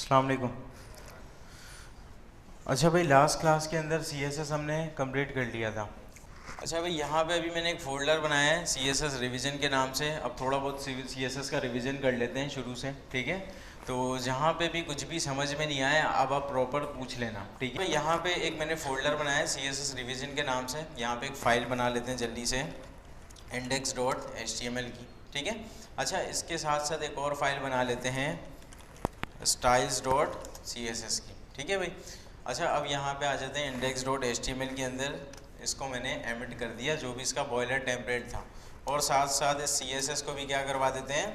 अस्सलाम वालेकुम। अच्छा भाई, लास्ट क्लास के अंदर CSS हमने कंप्लीट कर लिया था। अच्छा भाई, यहाँ पे अभी मैंने एक फोल्डर बनाया है CSS रिवीजन के नाम से। अब थोड़ा बहुत CSS का रिवीजन कर लेते हैं शुरू से, ठीक है। तो जहाँ पे भी कुछ भी समझ में नहीं आया, अब आप प्रॉपर पूछ लेना, ठीक है। यहाँ पे एक मैंने फोल्डर बनाया है CSS रिवीजन के नाम से। यहाँ पे एक फ़ाइल बना लेते हैं जल्दी से, index.html की, ठीक है। अच्छा, इसके साथ साथ एक और फाइल बना लेते हैं styles.css की, ठीक है भाई। अच्छा, अब यहाँ पे आ जाते हैं index.html के अंदर। इसको मैंने एमिट कर दिया, जो भी इसका बॉयलर टेम्पलेट था, और साथ साथ इस CSS को भी क्या करवा देते हैं,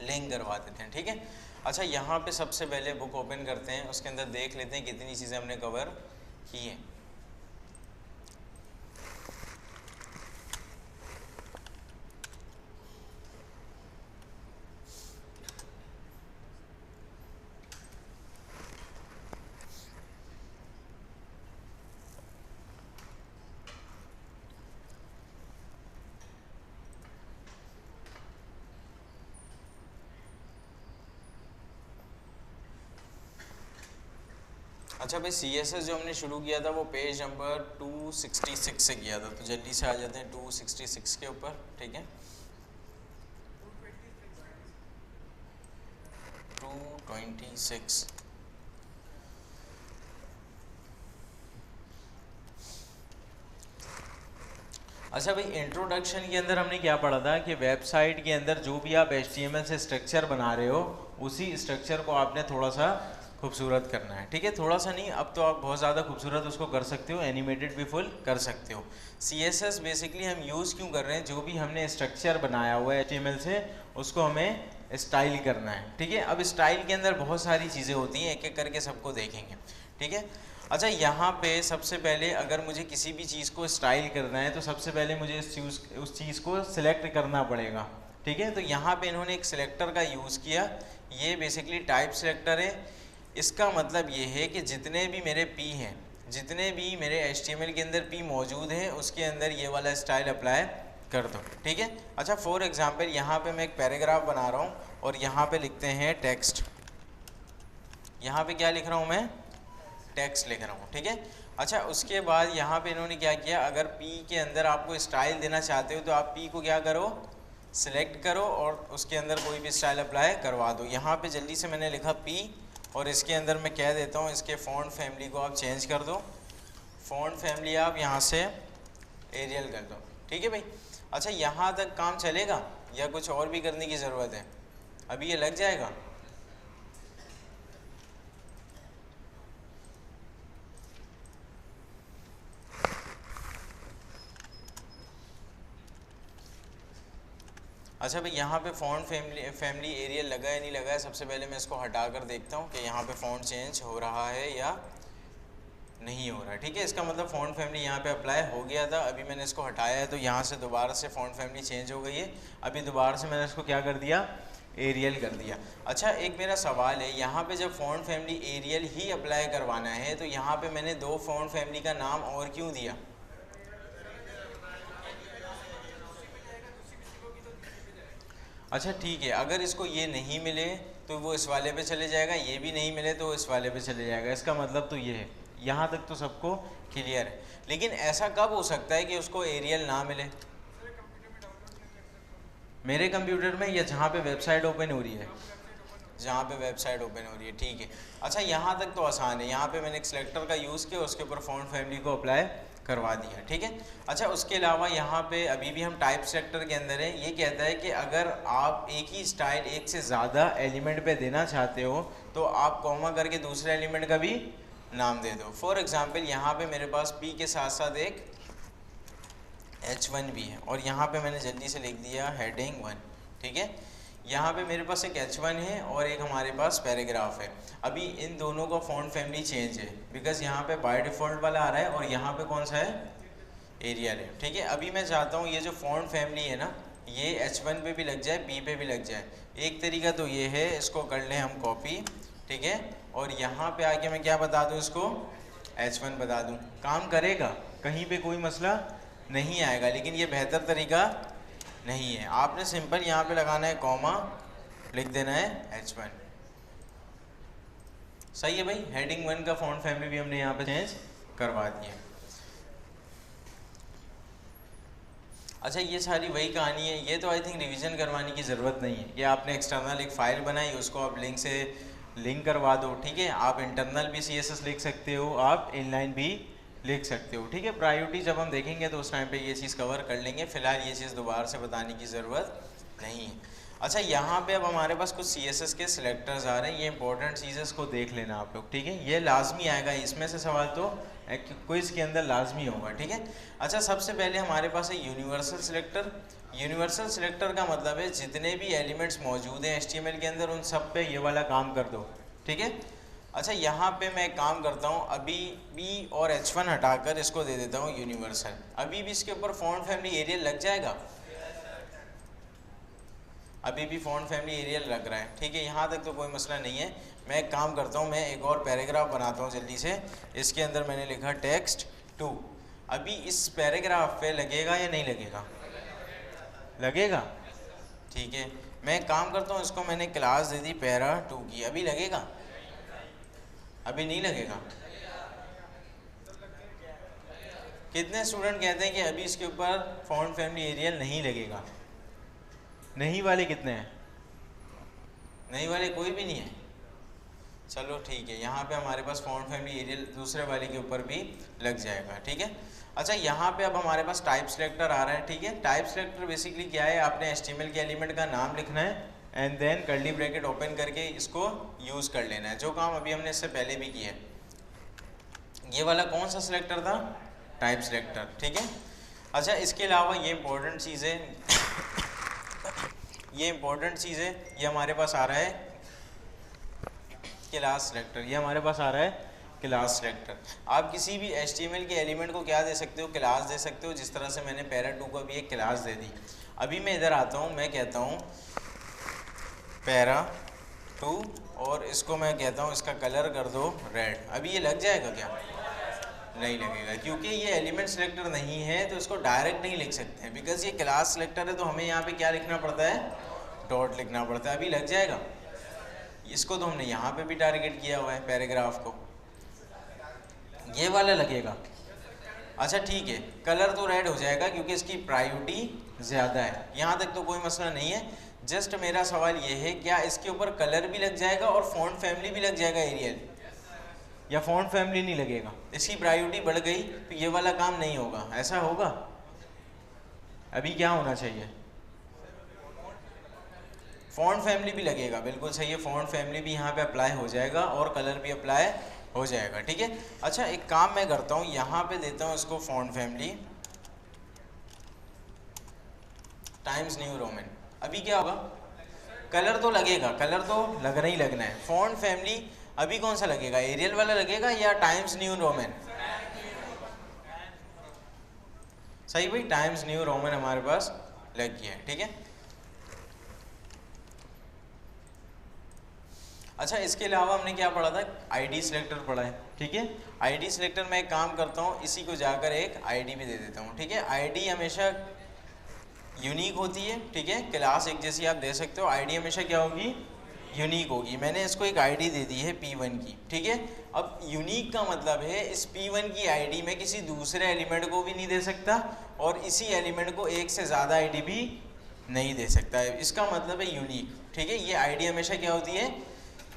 लिंक करवा देते हैं, ठीक है। अच्छा, यहाँ पे सबसे पहले बुक ओपन करते हैं, उसके अंदर देख लेते हैं कितनी चीज़ें हमने कवर की हैं। अच्छा भाई, CSS जो हमने शुरू किया था वो पेज नंबर 266 से किया था, तो जल्दी से आ जाते हैं 266 के ऊपर, ठीक है। 226। अच्छा भाई, इंट्रोडक्शन के अंदर हमने क्या पढ़ा था कि वेबसाइट के अंदर जो भी आप HTML से स्ट्रक्चर बना रहे हो, उसी स्ट्रक्चर को आपने थोड़ा सा खूबसूरत करना है, ठीक है। थोड़ा सा नहीं, अब तो आप बहुत ज़्यादा खूबसूरत उसको कर सकते हो, एनिमेटेड भी फुल कर सकते हो। CSS बेसिकली हम यूज़ क्यों कर रहे हैं, जो भी हमने स्ट्रक्चर बनाया हुआ है HTML से, उसको हमें स्टाइल करना है, ठीक है। अब स्टाइल के अंदर बहुत सारी चीज़ें होती हैं, एक एक करके सबको देखेंगे, ठीक है। अच्छा, यहाँ पे सबसे पहले अगर मुझे किसी भी चीज़ को स्टाइल करना है, तो सबसे पहले मुझे उस चीज़ को सिलेक्ट करना पड़ेगा, ठीक है। तो यहाँ पे इन्होंने एक सिलेक्टर का यूज़ किया, ये बेसिकली टाइप सिलेक्टर है। इसका मतलब ये है कि जितने भी मेरे P हैं, जितने भी मेरे HTML के अंदर P मौजूद है, उसके अंदर ये वाला स्टाइल अप्लाई कर दो, ठीक है। अच्छा, फॉर एग्जांपल यहाँ पे मैं एक पैराग्राफ बना रहा हूँ और यहाँ पे लिखते हैं टेक्स्ट। यहाँ पे क्या लिख रहा हूँ मैं, टेक्स्ट लिख रहा हूँ, ठीक है। अच्छा, उसके बाद यहाँ पे इन्होंने क्या किया, अगर P के अंदर आपको स्टाइल देना चाहते हो तो आप P को क्या करो, सिलेक्ट करो और उसके अंदर कोई भी स्टाइल अप्लाई करवा दो। यहाँ पे जल्दी से मैंने लिखा P, और इसके अंदर मैं कह देता हूँ इसके फ़ॉन्ट फैमिली को आप चेंज कर दो। फ़ॉन्ट फैमिली आप यहाँ से एरियल कर दो, ठीक है भाई। अच्छा, यहाँ तक काम चलेगा या कुछ और भी करने की ज़रूरत है? अभी ये लग जाएगा। अच्छा भाई, यहाँ पे फ़ॉन्ट फैमिली एरियल लगा है नहीं लगा है, सबसे पहले मैं इसको हटा कर देखता हूँ कि यहाँ पे फ़ॉन्ट चेंज हो रहा है या नहीं हो रहा है, ठीक है। इसका मतलब फ़ॉन्ट फैमिली यहाँ पे अप्लाई हो गया था, अभी मैंने इसको हटाया है तो यहाँ से दोबारा से फ़ॉन्ट फैमिली चेंज हो गई है। अभी दोबारा से मैंने इसको क्या कर दिया, एरियल कर दिया। अच्छा, एक मेरा सवाल है, यहाँ पे जब फ़ॉन्ट फैमिली एरियल ही अप्लाई करवाना है, तो यहाँ पे मैंने दो फ़ॉन्ट फैमिली का नाम और क्यों दिया? अच्छा ठीक है, अगर इसको ये नहीं मिले तो वो इस वाले पे चले जाएगा, ये भी नहीं मिले तो इस वाले पे चले जाएगा। इसका मतलब तो ये है, यहाँ तक तो सबको क्लियर है। लेकिन ऐसा कब हो सकता है कि उसको एरियल ना मिले? मेरे कंप्यूटर में या जहाँ पे वेबसाइट ओपन हो रही है? जहाँ पे वेबसाइट ओपन हो रही है, ठीक है। अच्छा, यहाँ तक तो आसान है, यहाँ पे मैंने एक सिलेक्टर का यूज़ किया, उसके ऊपर फ़ॉन्ट फैमिली को अप्लाई करवा दिया, ठीक है। अच्छा, उसके अलावा यहाँ पे अभी भी हम टाइप सेक्टर के अंदर हैं। ये कहता है कि अगर आप एक ही स्टाइल एक से ज़्यादा एलिमेंट पे देना चाहते हो तो आप कॉमा करके दूसरे एलिमेंट का भी नाम दे दो। फॉर एग्ज़ाम्पल, यहाँ पे मेरे पास P के साथ साथ एक H1 भी है, और यहाँ पे मैंने जल्दी से लिख दिया हेडिंग 1, ठीक है। यहाँ पे मेरे पास एक H1 है और एक हमारे पास पैराग्राफ है। अभी इन दोनों का फ़ॉन्ट फैमिली चेंज है, बिकॉज यहाँ पे बाय डिफ़ॉल्ट वाला आ रहा है और यहाँ पे कौन सा है, एरियल है, ठीक है। अभी मैं चाहता हूँ ये जो फ़ॉन्ट फैमिली है ना, ये H1 पे भी लग जाए, P पे भी लग जाए। एक तरीका तो ये है, इसको कर लें हम कॉपी, ठीक है, और यहाँ पे आके मैं क्या बता दूँ, इसको H1 बता दूँ। काम करेगा, कहीं पे कोई मसला नहीं आएगा, लेकिन ये बेहतर तरीका नहीं है। आपने सिंपल यहाँ पे लगाना है कॉमा, लिख देना है H1, सही है भाई, हेडिंग 1 का फॉन्ट फैमिली भी हमने यहाँ पे चेंज करवा दिया। अच्छा ये सारी वही कहानी है, ये तो आई थिंक रिवीजन करवाने की ज़रूरत नहीं है। ये आपने एक्सटर्नल एक फ़ाइल बनाई, उसको आप लिंक से लिंक करवा दो, ठीक है। आप इंटरनल भी CSS लिख सकते हो, आप इनलाइन भी लिख सकते हो, ठीक है। प्रायोरिटी जब हम देखेंगे तो उस टाइम पे ये चीज़ कवर कर लेंगे, फ़िलहाल ये चीज़ दोबारा से बताने की ज़रूरत नहीं है। अच्छा यहाँ पे अब हमारे पास कुछ CSS के सिलेक्टर्स आ रहे हैं, ये इंपॉर्टेंट चीज़ को देख लेना आप लोग, ठीक है। ये लाजमी आएगा, इसमें से सवाल तो क्विज के अंदर लाजमी होगा, ठीक है। अच्छा सबसे पहले हमारे पास है यूनिवर्सल सिलेक्टर। यूनिवर्सल सिलेक्टर का मतलब है जितने भी एलिमेंट्स मौजूद हैं HTML के अंदर उन सब पे ये वाला काम कर दो, ठीक है। अच्छा यहाँ पे मैं एक काम करता हूँ, अभी भी और H1 हटाकर इसको दे देता हूँ यूनिवर्सल। अभी भी इसके ऊपर फॉन्ट फैमिली एरियल लग जाएगा, अभी भी फॉन्ट फैमिली एरियल लग रहा है, ठीक है। यहाँ तक तो कोई मसला नहीं है। मैं एक काम करता हूँ, मैं एक और पैराग्राफ बनाता हूँ जल्दी से। इसके अंदर मैंने लिखा टेक्स्ट 2। अभी इस पैराग्राफ पे लगेगा या नहीं लगेगा? लगेगा, ठीक है। मैं एक काम करता हूँ, इसको मैंने क्लास दे दी पैरा 2 की, अभी लगेगा? अभी नहीं लगेगा। कितने स्टूडेंट कहते हैं कि अभी इसके ऊपर फॉन्ट फैमिली एरियल नहीं लगेगा? नहीं वाले कितने हैं? नहीं वाले कोई भी नहीं है। चलो ठीक है, यहाँ पे हमारे पास फॉन्ट फैमिली एरियल दूसरे वाले के ऊपर भी लग जाएगा, ठीक है। अच्छा यहाँ पे अब हमारे पास टाइप सिलेक्टर आ रहा है, ठीक है। टाइप सिलेक्टर बेसिकली क्या है, आपने HTML के एलिमेंट का नाम लिखना है and then curly bracket open करके इसको यूज़ कर लेना है, जो काम अभी हमने इससे पहले भी किया है। ये वाला कौन सा सिलेक्टर था? टाइप सिलेक्टर, ठीक है। अच्छा इसके अलावा ये इंपॉर्टेंट चीज़ है, ये इंपॉर्टेंट चीज़ है, ये हमारे पास आ रहा है क्लास सिलेक्टर। ये हमारे पास आ रहा है क्लास सिलेक्टर। आप किसी भी HTML के एलिमेंट को क्या दे सकते हो? क्लास दे सकते हो, जिस तरह से मैंने पैरा 2 को भी एक क्लास दे दी। अभी मैं इधर आता हूँ, मैं कहता हूँ पैरा 2 और इसको मैं कहता हूँ इसका कलर कर दो रेड। अभी ये लग जाएगा क्या? नहीं लगेगा, क्योंकि ये एलिमेंट सिलेक्टर नहीं है तो इसको डायरेक्ट नहीं लिख सकते हैं। बिकॉज ये क्लास सिलेक्टर है तो हमें यहाँ पे क्या लिखना पड़ता है? डॉट लिखना पड़ता है। अभी लग जाएगा? इसको तो हमने यहाँ पे भी टारगेट किया हुआ है पैराग्राफ को, ये वाला लगेगा। अच्छा ठीक है, कलर तो रेड हो जाएगा क्योंकि इसकी प्रायोरिटी ज़्यादा है, यहाँ तक तो कोई मसला नहीं है। जस्ट मेरा सवाल ये है, क्या इसके ऊपर कलर भी लग जाएगा और फॉन्ट फैमिली भी लग जाएगा एरियल, या फॉन्ट फैमिली नहीं लगेगा? इसकी प्रायोरिटी बढ़ गई तो ये वाला काम नहीं होगा, ऐसा होगा? अभी क्या होना चाहिए? फॉन्ट फैमिली भी लगेगा, बिल्कुल सही है। फॉन्ट फैमिली भी यहाँ पे अप्लाई हो जाएगा और कलर भी अप्लाई हो जाएगा, ठीक है। अच्छा एक काम मैं करता हूँ, यहाँ पे देता हूँ इसको font family times new Roman. अभी क्या होगा? कलर तो लगेगा, कलर तो लगना ही लगना है। फॉन्ट फैमिली अभी कौन सा लगेगा? एरियल वाला लगेगा या टाइम्स न्यू रोमन? सही भाई, टाइम्स न्यू रोमन हमारे पास लग गया है, ठीक है। अच्छा इसके अलावा हमने क्या पढ़ा था? आईडी सिलेक्टर पढ़ा है, ठीक है। आईडी सिलेक्टर में एक काम करता हूँ, इसी को जाकर एक आईडी भी दे देता हूँ, ठीक है। आईडी हमेशा यूनिक होती है, ठीक है। क्लास एक जैसी आप दे सकते हो, आईडी हमेशा क्या होगी? यूनिक होगी। मैंने इसको एक आईडी दे दी है P1 की, ठीक है। अब यूनिक का मतलब है इस P1 की आईडी में किसी दूसरे एलिमेंट को भी नहीं दे सकता और इसी एलिमेंट को एक से ज़्यादा आईडी भी नहीं दे सकता है, इसका मतलब है यूनिक, ठीक है। ये आईडी हमेशा क्या होती है?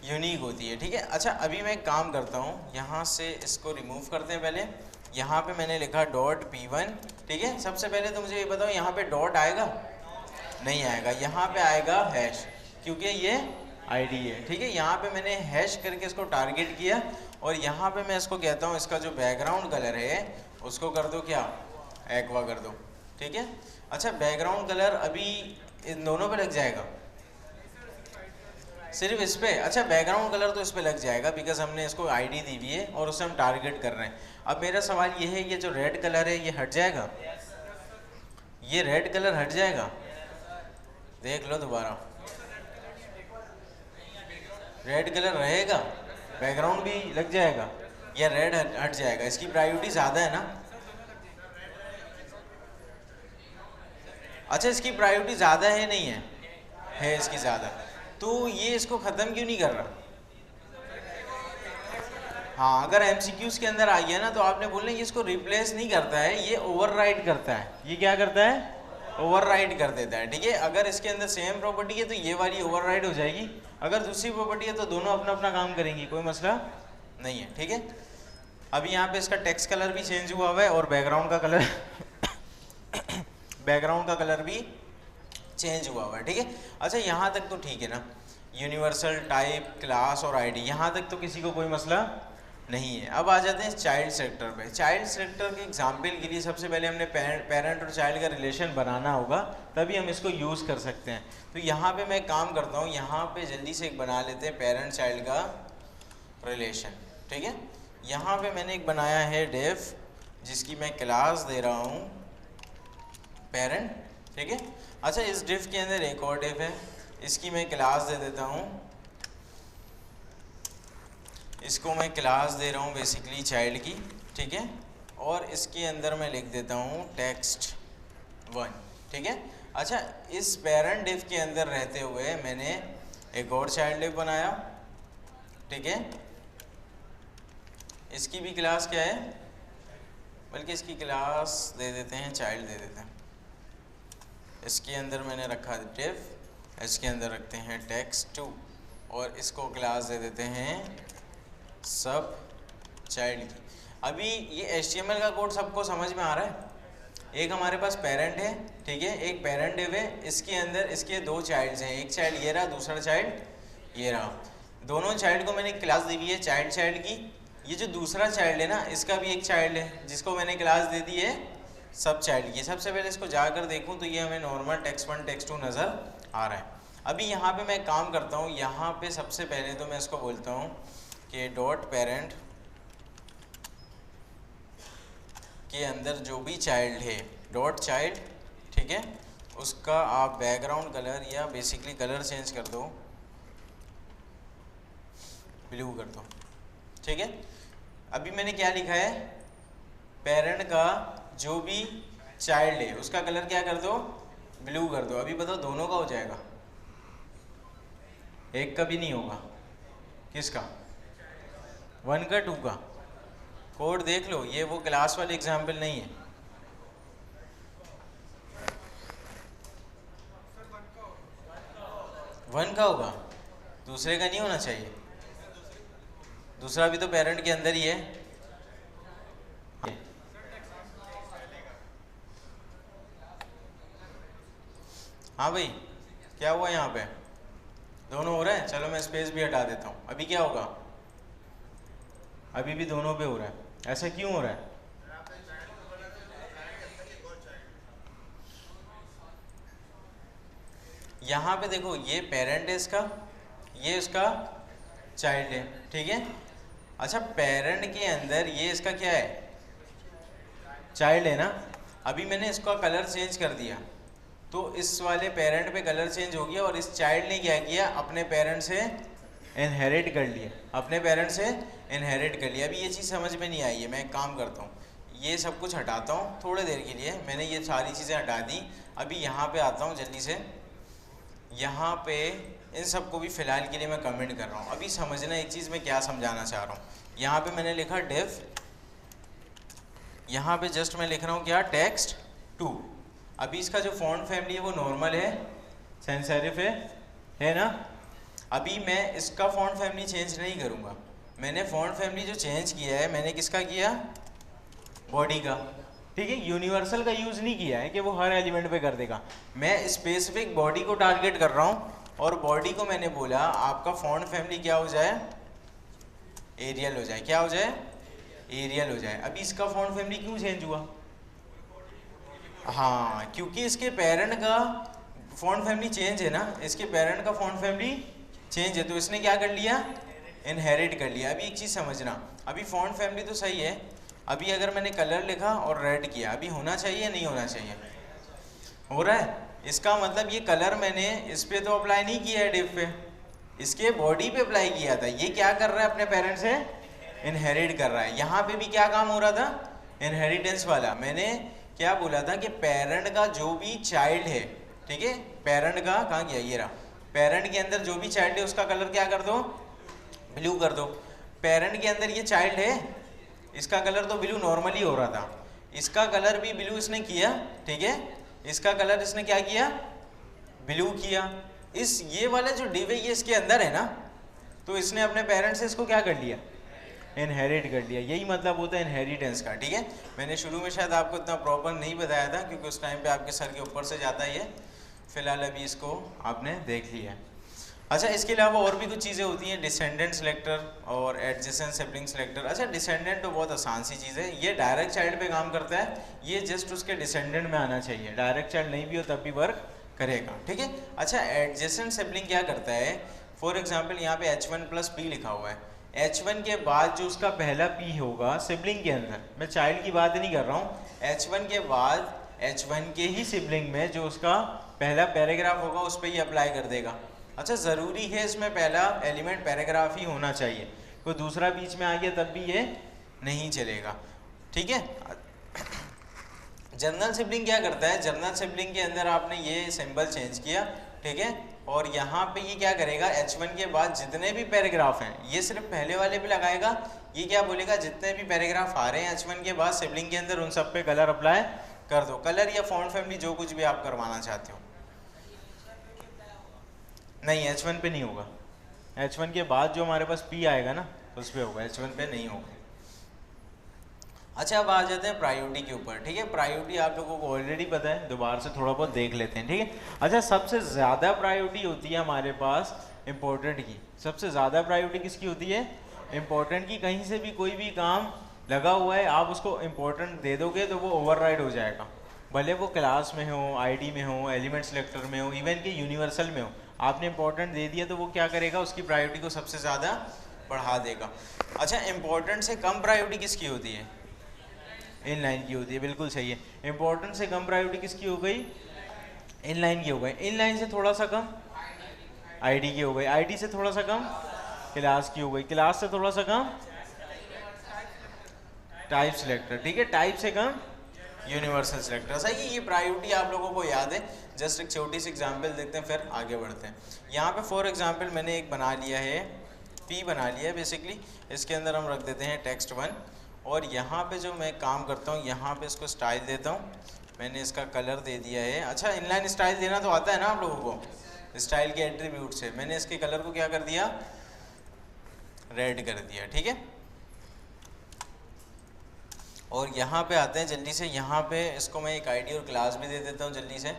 यूनिक होती है, ठीक है। अच्छा अभी मैं एक काम करता हूँ, यहाँ से इसको रिमूव करते हैं। पहले यहाँ पे मैंने लिखा डॉट P1, ठीक है। सबसे पहले तो मुझे ये बताओ, यहाँ पे डॉट आएगा? नहीं आएगा, यहाँ पे आएगा हैश, क्योंकि ये आईडी है, ठीक है। यहाँ पे मैंने हैश करके इसको टारगेट किया और यहाँ पे मैं इसको कहता हूँ इसका जो बैकग्राउंड कलर है उसको कर दो क्या? एक्वा कर दो, ठीक है। अच्छा बैकग्राउंड कलर अभी इन दोनों पे लग जाएगा? सिर्फ इस पे? अच्छा बैकग्राउंड कलर तो इस पे लग जाएगा बिकॉज हमने इसको आईडी दी हुई है और उसे हम टारगेट कर रहे हैं। अब मेरा सवाल ये है, ये जो रेड कलर है ये हट जाएगा? ये रेड कलर हट जाएगा? देख लो दोबारा, रेड कलर रहेगा, बैकग्राउंड भी लग जाएगा या रेड हट जाएगा? इसकी प्रायोरिटी ज़्यादा है ना? अच्छा इसकी प्रायोरिटी ज़्यादा है नहीं है? है इसकी ज़्यादा, तो ये इसको ख़त्म क्यों नहीं कर रहा? हाँ, अगर एमसीक्यूज के अंदर आ गया ना तो आपने बोलना ये इसको रिप्लेस नहीं करता है, ये ओवरराइड करता है। ये क्या करता है? ओवरराइड कर देता है। ठीक है, अगर इसके अंदर सेम प्रॉपर्टी है तो ये वाली ओवरराइड हो जाएगी, अगर दूसरी प्रॉपर्टी है तो दोनों अपना अपना काम करेंगी, कोई मसला नहीं है। ठीक है, अभी यहाँ पे इसका टेक्स्ट कलर भी चेंज हुआ हुआ है और बैकग्राउंड का कलर बैकग्राउंड का कलर भी चेंज हुआ हुआ है। ठीक है, अच्छा यहाँ तक तो ठीक है ना, यूनिवर्सल टाइप क्लास और आईडी, यहाँ तक तो किसी को कोई मसला नहीं है। अब आ जाते हैं चाइल्ड सेक्टर पे। चाइल्ड सेक्टर के एग्जाम्पल के लिए सबसे पहले हमने पेरेंट और चाइल्ड का रिलेशन बनाना होगा, तभी हम इसको यूज़ कर सकते हैं। तो यहाँ पे मैं काम करता हूँ, यहाँ पे जल्दी से एक बना लेते हैं पेरेंट चाइल्ड का रिलेशन। ठीक है, यहाँ पे मैंने एक बनाया है डिफ, जिसकी मैं क्लास दे रहा हूँ पेरेंट। ठीक है, अच्छा इस डिफ के अंदर एक और डिफ है, इसकी मैं क्लास दे देता हूँ, इसको मैं क्लास दे रहा हूँ बेसिकली चाइल्ड की। ठीक है, और इसके अंदर मैं लिख देता हूँ टेक्स्ट 1। ठीक है, अच्छा इस पेरेंट डिफ के अंदर रहते हुए मैंने एक और चाइल्ड डिफ बनाया। ठीक है, इसकी भी क्लास क्या है, बल्कि इसकी क्लास दे देते हैं चाइल्ड दे देते हैं। इसके अंदर मैंने रखा डिफ, इसके अंदर रखते हैं टेक्स्ट 2 और इसको क्लास दे देते हैं सब चाइल्ड की। अभी ये HTML का कोड सबको समझ में आ रहा है? एक हमारे पास पेरेंट है, ठीक है, एक पेरेंट डिव है, इसके अंदर इसके दो चाइल्ड्स हैं, एक चाइल्ड ये रहा, दूसरा चाइल्ड ये रहा। दोनों चाइल्ड को मैंने क्लास दी हुई है चाइल्ड की। ये जो दूसरा चाइल्ड है ना, इसका भी एक चाइल्ड है जिसको मैंने क्लास दे दी है सब चाइल्ड की। सबसे पहले इसको जाकर देखूं तो ये हमें नॉर्मल टेक्स्ट 1 टेक्स्ट 2 नज़र आ रहा है। अभी यहाँ पे मैं काम करता हूँ, यहाँ पे सबसे पहले तो मैं इसको बोलता हूँ कि डॉट पेरेंट के अंदर जो भी चाइल्ड है डॉट चाइल्ड, ठीक है, उसका आप बैकग्राउंड कलर या बेसिकली कलर चेंज कर दो, ब्लू कर दो। ठीक है, अभी मैंने क्या लिखा है, पेरेंट का जो भी चाइल्ड है उसका कलर क्या कर दो, ब्लू कर दो। अभी बताओ दोनों का हो जाएगा? एक का भी नहीं होगा। किसका? 1 का 2 का? कोड देख लो, ये वो क्लास वाले एग्जाम्पल नहीं है। वन का होगा, दूसरे का नहीं होना चाहिए। दूसरा भी तो पेरेंट के अंदर ही है। हाँ भाई, क्या हुआ यहाँ पे? दोनों हो रहा है। चलो मैं स्पेस भी हटा देता हूँ। अभी क्या होगा? अभी भी दोनों पे हो रहा है। ऐसा क्यों हो रहा है? यहाँ पे देखो, ये पेरेंट है इसका, ये उसका चाइल्ड है। ठीक है, अच्छा पेरेंट के अंदर ये इसका क्या है, चाइल्ड है ना। अभी मैंने इसका कलर चेंज कर दिया तो इस वाले पेरेंट पे कलर चेंज हो गया और इस चाइल्ड ने क्या किया, अपने पेरेंट से इनहेरिट कर लिया, अपने पेरेंट से इनहेरिट कर लिया। अभी ये चीज़ समझ में नहीं आई है, मैं एक काम करता हूँ, ये सब कुछ हटाता हूँ थोड़ी देर के लिए। मैंने ये सारी चीज़ें हटा दी। अभी यहाँ पे आता हूँ जल्दी से, यहाँ पे इन सबको भी फ़िलहाल के लिए मैं कमेंट कर रहा हूँ। अभी समझना एक चीज़ मैं क्या समझाना चाह रहा हूँ। यहाँ पे मैंने लिखा डिफ, यहाँ पे जस्ट मैं लिख रहा हूँ क्या, टेक्स्ट 2। अभी इसका जो फॉन्ट फैमिली है वो नॉर्मल है, सैंस सेरिफ है ना। अभी मैं इसका फॉन्ट फैमिली चेंज नहीं करूँगा। मैंने फॉन्ट फैमिली जो चेंज किया है, मैंने किसका किया, बॉडी का। ठीक है, यूनिवर्सल का यूज़ नहीं किया है कि वो हर एलिमेंट पे कर देगा। मैं स्पेसिफिक बॉडी को टारगेट कर रहा हूँ और बॉडी को मैंने बोला आपका फॉन्ट फैमिली क्या हो जाए, एरियल हो जाए। क्या हो जाए, एरियल हो जाए। अभी इसका फॉन्ट फैमिली क्यों चेंज हुआ? हाँ, क्योंकि इसके पेरेंट का फॉन्ट फैमिली चेंज है ना, इसके पेरेंट का फॉन्ट फैमिली चेंज है, तो इसने क्या कर लिया, इनहेरिट कर लिया। अभी एक चीज़ समझना, अभी फॉन्ट फैमिली तो सही है। अभी अगर मैंने कलर लिखा और रेड किया, अभी होना चाहिए नहीं होना चाहिए? हो रहा है। इसका मतलब ये कलर मैंने इस पे तो अप्लाई नहीं किया है डिफ पे, इसके बॉडी पे अप्लाई किया था। ये क्या कर रहा है, अपने पेरेंट्स से इनहेरिट कर रहा है। यहाँ पे भी क्या काम हो रहा था, इनहेरिटेंस वाला। मैंने क्या बोला था कि पेरेंट का जो भी चाइल्ड है, ठीक है, पेरेंट का कहाँ गया, ये रहा, पेरेंट के अंदर जो भी चाइल्ड है उसका कलर क्या कर दो, ब्लू कर दो। पेरेंट के अंदर ये चाइल्ड है, इसका कलर तो ब्लू नॉर्मली हो रहा था, इसका कलर भी ब्लू इसने किया, ठीक है, इसका कलर इसने क्या किया, ब्लू किया। इस ये वाला जो डिव है ये इसके अंदर है ना, तो इसने अपने पेरेंट्स से इसको क्या कर लिया, इनहेरिट कर लिया। यही मतलब होता है इनहेरिटेंस का, ठीक है। मैंने शुरू में शायद आपको इतना प्रॉपर नहीं बताया था क्योंकि उस टाइम पे आपके सर के ऊपर से जाता है ये, फिलहाल अभी इसको आपने देख लिया है। अच्छा, इसके अलावा और भी कुछ चीज़ें होती हैं, डिसेंडेंट सेलेक्टर और एडजेसेंट सिबलिंग सेलेक्टर। अच्छा, डिसेंडेंट तो बहुत आसान सी चीज़ है, ये डायरेक्ट चाइल्ड पे काम करता है, ये जस्ट उसके डिसेंडेंट में आना चाहिए, डायरेक्ट चाइल्ड नहीं भी हो तब भी वर्क करेगा, ठीक है। अच्छा, एडजेसेंट सिबलिंग क्या करता है, फॉर एग्जाम्पल यहाँ पे H1 + P लिखा हुआ है, H1 के बाद जो उसका पहला P होगा सिबलिंग के अंदर, मैं चाइल्ड की बात नहीं कर रहा हूँ, H1 के बाद H1 के ही सिबलिंग में जो उसका पहला पैराग्राफ होगा उस पर ही अप्लाई कर देगा। अच्छा, ज़रूरी है इसमें पहला एलिमेंट पैराग्राफ ही होना चाहिए, कोई दूसरा बीच में आ गया तब भी ये नहीं चलेगा, ठीक है। जनरल सिबलिंग क्या करता है, जनरल सिबलिंग के अंदर आपने ये सिंबल चेंज किया, ठीक है, और यहाँ पे ये क्या करेगा, H1 के बाद जितने भी पैराग्राफ हैं ये सिर्फ पहले वाले पे लगाएगा, ये क्या बोलेगा, जितने भी पैराग्राफ आ रहे हैं H1 के बाद सिबलिंग के अंदर उन सब पे कलर अप्लाई कर दो, कलर या फॉन्ट फैमिली जो कुछ भी आप करवाना चाहते हो। नहीं, H1 पे नहीं होगा, H1 के बाद जो हमारे पास P आएगा ना उस पे होगा, H1 पे नहीं होगा। अच्छा, अब आ जाते हैं प्रायोरिटी के ऊपर, ठीक है। प्रायोरिटी आप लोगों को ऑलरेडी पता है, दोबारा से थोड़ा बहुत देख लेते हैं, ठीक है। अच्छा, सबसे ज़्यादा प्रायोरिटी होती है हमारे पास इम्पोर्टेंट की, सबसे ज़्यादा प्रायोरिटी किसकी होती है, इम्पोर्टेंट की। कहीं से भी कोई भी काम लगा हुआ है आप उसको इम्पोर्टेंट दे दोगे तो वो ओवरराइड हो जाएगा, भले वो क्लास में हो, ID में हो, एलिमेंट सेलेक्टर में हो, इवन कि यूनिवर्सल में हो, आपने इम्पोर्टेंट दे दिया तो वो क्या करेगा, उसकी प्रायोरिटी को सबसे ज़्यादा बढ़ा देगा। अच्छा, इम्पोर्टेंट से कम प्रायोरिटी किसकी होती है, इनलाइन की होती है, बिल्कुल सही है। इम्पोर्टेंट से कम प्रायोरिटी किसकी हो गई, इनलाइन की हो गई, इनलाइन से थोड़ा सा कम ID की हो गई, ID से थोड़ा सा कम क्लास की हो गई, क्लास से थोड़ा सा कम टाइप सिलेक्टर, ठीक है, टाइप से कम यूनिवर्सल सिलेक्टर। सही है, ये प्रायोरिटी आप लोगों को याद है। जस्ट एक छोटी सी एग्जांपल देखते हैं फिर आगे बढ़ते हैं। यहाँ पे फॉर एग्जांपल मैंने एक बना लिया है, P बना लिया है बेसिकली, इसके अंदर हम रख देते हैं text1, और यहाँ पे जो मैं काम करता हूँ यहाँ पे इसको स्टाइल देता हूँ, मैंने इसका कलर दे दिया है। अच्छा, इनलाइन स्टाइल देना तो आता है ना आप लोगों को, स्टाइल के एट्रीब्यूट से मैंने इसके कलर को क्या कर दिया, रेड कर दिया, ठीक है। और यहाँ पे आते हैं जल्दी से, यहाँ पे इसको मैं एक ID और क्लास भी दे देता हूँ जल्दी से।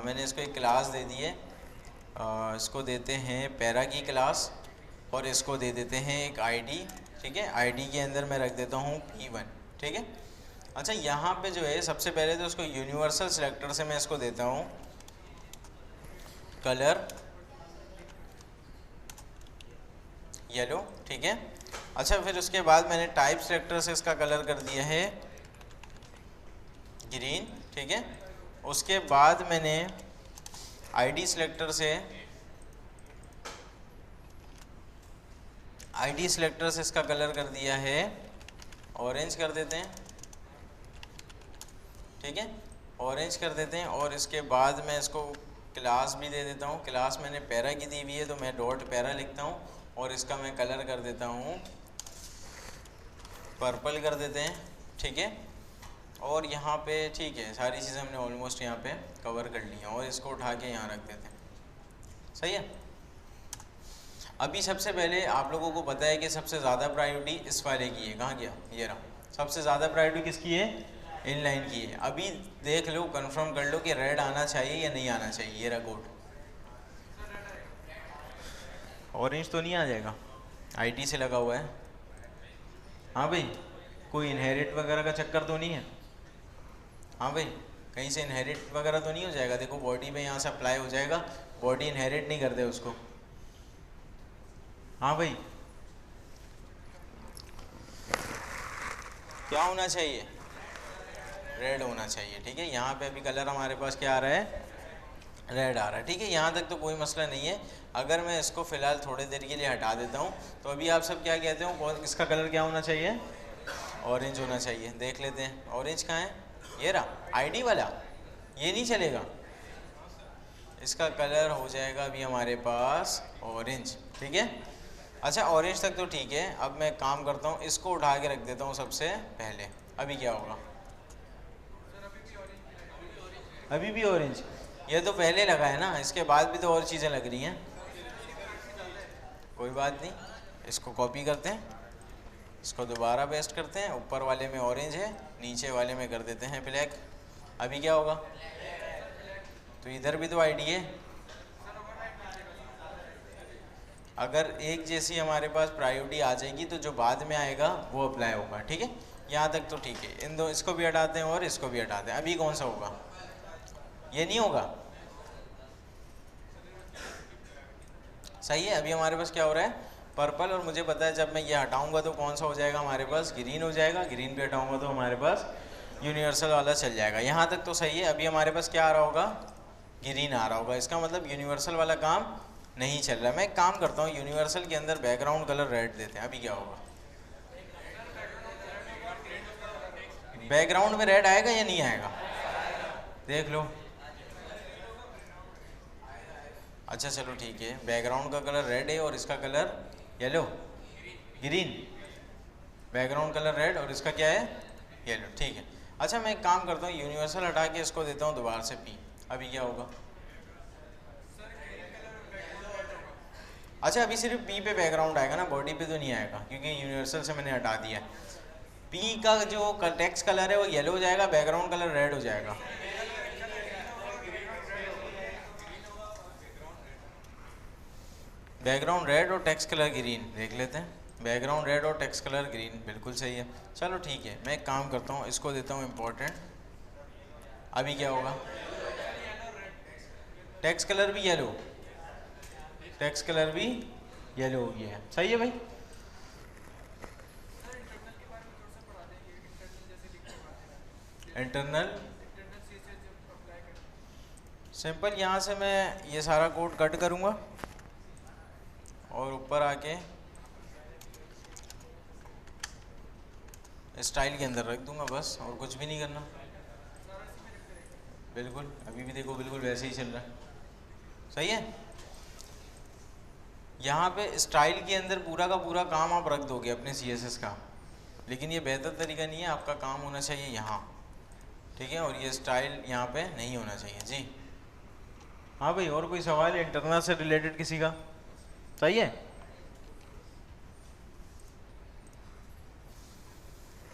मैंने इसको एक क्लास दे दी है, इसको देते हैं पैरा की क्लास, और इसको दे देते हैं एक ID, ठीक है। ID के अंदर मैं रख देता हूँ P1, ठीक है। अच्छा, यहाँ पे जो है सबसे पहले तो इसको यूनिवर्सल सिलेक्टर से मैं इसको देता हूँ कलर येलो, ठीक है। अच्छा, फिर उसके बाद मैंने टाइप सिलेक्टर से इसका कलर कर दिया है ग्रीन, ठीक है। उसके बाद मैंने ID सिलेक्टर से इसका कलर कर दिया है ऑरेंज कर देते हैं, ठीक है, ऑरेंज कर देते हैं। और इसके बाद मैं इसको क्लास भी दे देता हूँ, क्लास मैंने पैरा की दी हुई है तो मैं डॉट पैरा लिखता हूँ, और इसका मैं कलर कर देता हूँ पर्पल कर देते हैं, ठीक है। और यहाँ पे ठीक है, सारी चीज़ें हमने ऑलमोस्ट यहाँ पे कवर कर ली हैं, और इसको उठा के यहाँ रख देते हैं, सही है। अभी सबसे पहले आप लोगों को पता है कि सबसे ज़्यादा प्रायोरिटी इस वाले की है, कहाँ गया, ये रहा, सबसे ज़्यादा प्रायोरिटी किसकी है, इनलाइन की है। अभी देख लो, कंफर्म कर लो कि रेड आना चाहिए या नहीं आना चाहिए, ये रहा कोड, ऑरेंज तो नहीं आ जाएगा, ID से लगा हुआ है। हाँ भाई, कोई इनहेरिट वगैरह का चक्कर तो नहीं है, हाँ भाई, कहीं से इनहेरिट वगैरह तो नहीं हो जाएगा। देखो बॉडी पे यहाँ से अप्लाई हो जाएगा, बॉडी इनहेरिट नहीं करते उसको, हाँ भाई। क्या होना चाहिए, रेड होना चाहिए, ठीक है। यहाँ पे अभी कलर हमारे पास क्या आ रहा है, रेड आ रहा है, ठीक है। यहाँ तक तो कोई मसला नहीं है। अगर मैं इसको फ़िलहाल थोड़ी देर के लिए हटा देता हूँ तो अभी आप सब क्या कहते हो, इसका कलर क्या होना चाहिए, ऑरेंज होना चाहिए। देख लेते हैं ऑरेंज कहाँ है, ये रहा ID वाला, ये नहीं चलेगा, इसका कलर हो जाएगा अभी हमारे पास ऑरेंज, ठीक है। अच्छा ऑरेंज तक तो ठीक है। अब मैं काम करता हूँ, इसको उठा के रख देता हूँ सबसे पहले। अभी क्या होगा? अभी भी ऑरेंज। ये तो पहले लगा है ना, इसके बाद भी तो और चीज़ें लग रही हैं। कोई बात नहीं, इसको कॉपी करते हैं, इसको दोबारा पेस्ट करते हैं। ऊपर वाले में ऑरेंज है, नीचे वाले में कर देते हैं ब्लैक। अभी क्या होगा? तो इधर भी तो आईडी है। अगर एक जैसी हमारे पास प्रायोरिटी आ जाएगी तो जो बाद में आएगा वो अप्लाई होगा। ठीक है, यहाँ तक तो ठीक है। इन दो, इसको भी हटाते हैं और इसको भी हटाते हैं। अभी कौन सा होगा? ये नहीं होगा। सही है। अभी हमारे पास क्या हो रहा है? पर्पल। और मुझे पता है जब मैं ये हटाऊंगा तो कौन सा हो जाएगा हमारे पास? ग्रीन हो जाएगा। ग्रीन भी हटाऊंगा तो हमारे पास यूनिवर्सल वाला चल जाएगा। यहाँ तक तो सही है। अभी हमारे पास क्या आ रहा होगा? ग्रीन आ रहा होगा। इसका मतलब यूनिवर्सल वाला काम नहीं चल रहा। मैं एक काम करता हूँ, यूनिवर्सल के अंदर बैकग्राउंड कलर रेड देते हैं। अभी क्या होगा? बैकग्राउंड में रेड आएगा या नहीं आएगा? देख लो। अच्छा चलो ठीक है, बैकग्राउंड का कलर रेड है और इसका colour yellow, green. Background colour red और इसका क्या है? येलो। ठीक है। अच्छा मैं एक काम करता हूँ, यूनिवर्सल हटा के इसको देता हूँ दोबारा से पी। अभी क्या होगा? अच्छा अभी सिर्फ पी पे बैकग्राउंड आएगा ना, बॉडी पे तो नहीं आएगा, क्योंकि यूनिवर्सल से मैंने हटा दिया। पी का जो टेक्स्ट कलर है वो येलो हो जाएगा, बैकग्राउंड कलर रेड हो जाएगा। बैकग्राउंड रेड और टेक्स्ट कलर ग्रीन देख लेते हैं। बैकग्राउंड रेड और टेक्स्ट कलर ग्रीन, बिल्कुल सही है। चलो ठीक है, मैं एक काम करता हूँ, इसको देता हूँ इम्पोर्टेंट। अभी क्या होगा? टेक्स्ट कलर भी येलो, टेक्स्ट कलर भी येलो हो गया है। सही है भाई। इंटरनल सिंपल, यहाँ से मैं ये सारा कोड कट करूँगा और ऊपर आके स्टाइल के अंदर रख दूंगा बस, और कुछ भी नहीं करना। बिल्कुल, अभी भी देखो बिल्कुल वैसे ही चल रहा है। सही है। यहाँ पे स्टाइल के अंदर पूरा का पूरा काम आप रख दोगे अपने CSS का, लेकिन ये बेहतर तरीका नहीं है। आपका काम होना चाहिए यहाँ, ठीक है, और ये स्टाइल यहाँ पे नहीं होना चाहिए जी। हाँ भाई, और कोई सवाल है इंटरनल से रिलेटेड किसी का? सही है।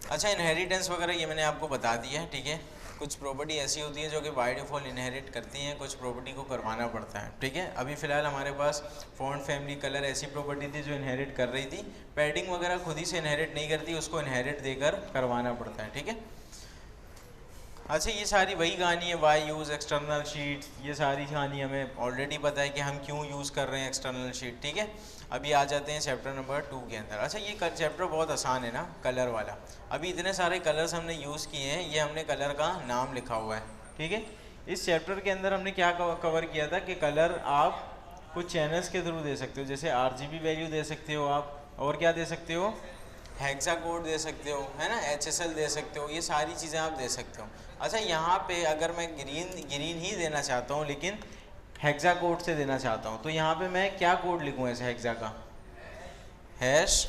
अच्छा इनहेरिटेंस वगैरह ये मैंने आपको बता दिया है, ठीक है। कुछ प्रॉपर्टी ऐसी होती है जो कि बाय डिफ़ॉल्ट इनहेरिट करती हैं, कुछ प्रॉपर्टी को करवाना पड़ता है, ठीक है। अभी फ़िलहाल हमारे पास फ़ॉन्ट, फैमिली, कलर ऐसी प्रॉपर्टी थी जो इनहेरिट कर रही थी। पैडिंग वगैरह खुद ही से इनहेरिट नहीं करती, उसको इनहेरिट देकर करवाना पड़ता है, ठीक है। अच्छा ये सारी वही कहानी है, वाई यूज़ एक्सटर्नल शीट, ये सारी कहानी हमें ऑलरेडी पता है कि हम क्यों यूज़ कर रहे हैं एक्सटर्नल शीट, ठीक है। अभी आ जाते हैं चैप्टर नंबर 2 के अंदर। अच्छा ये चैप्टर बहुत आसान है ना, कलर वाला। अभी इतने सारे कलर्स हमने यूज़ किए हैं, ये हमने कलर का नाम लिखा हुआ है, ठीक है। इस चैप्टर के अंदर हमने क्या कवर किया था कि कलर आप कुछ चैनल्स के थ्रू दे सकते हो, जैसे RGB वैल्यू दे सकते हो आप, और क्या दे सकते हो, हेक्सा कोड दे सकते हो, है ना, HSL दे सकते हो, ये सारी चीज़ें आप दे सकते हो। अच्छा यहाँ पे अगर मैं ग्रीन ही देना चाहता हूँ लेकिन हेक्सा कोड से देना चाहता हूँ, तो यहाँ पे मैं क्या कोड लिखूँ ऐसे हेक्सा का? हैश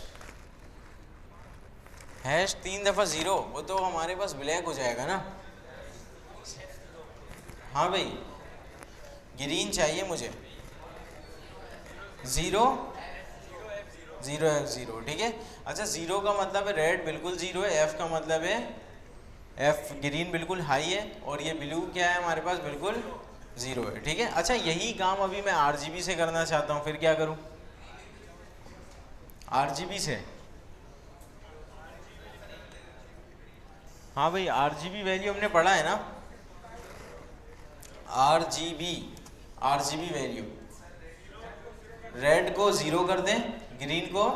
3 दफ़ा 0, वो तो हमारे पास ब्लैक हो जाएगा ना। हाँ भाई, ग्रीन चाहिए मुझे, 0 0 ठीक है। अच्छा 0 का मतलब है रेड बिल्कुल 0 है, F का मतलब है F ग्रीन बिल्कुल हाई है, और ये ब्लू क्या है हमारे पास, बिल्कुल 0 है, ठीक है। अच्छा यही काम अभी मैं RGB से करना चाहता हूँ, फिर क्या करूँ? RGB से, हाँ भाई RGB वैल्यू हमने पढ़ा है ना, RGB वैल्यू, रेड को 0 कर दें, ग्रीन को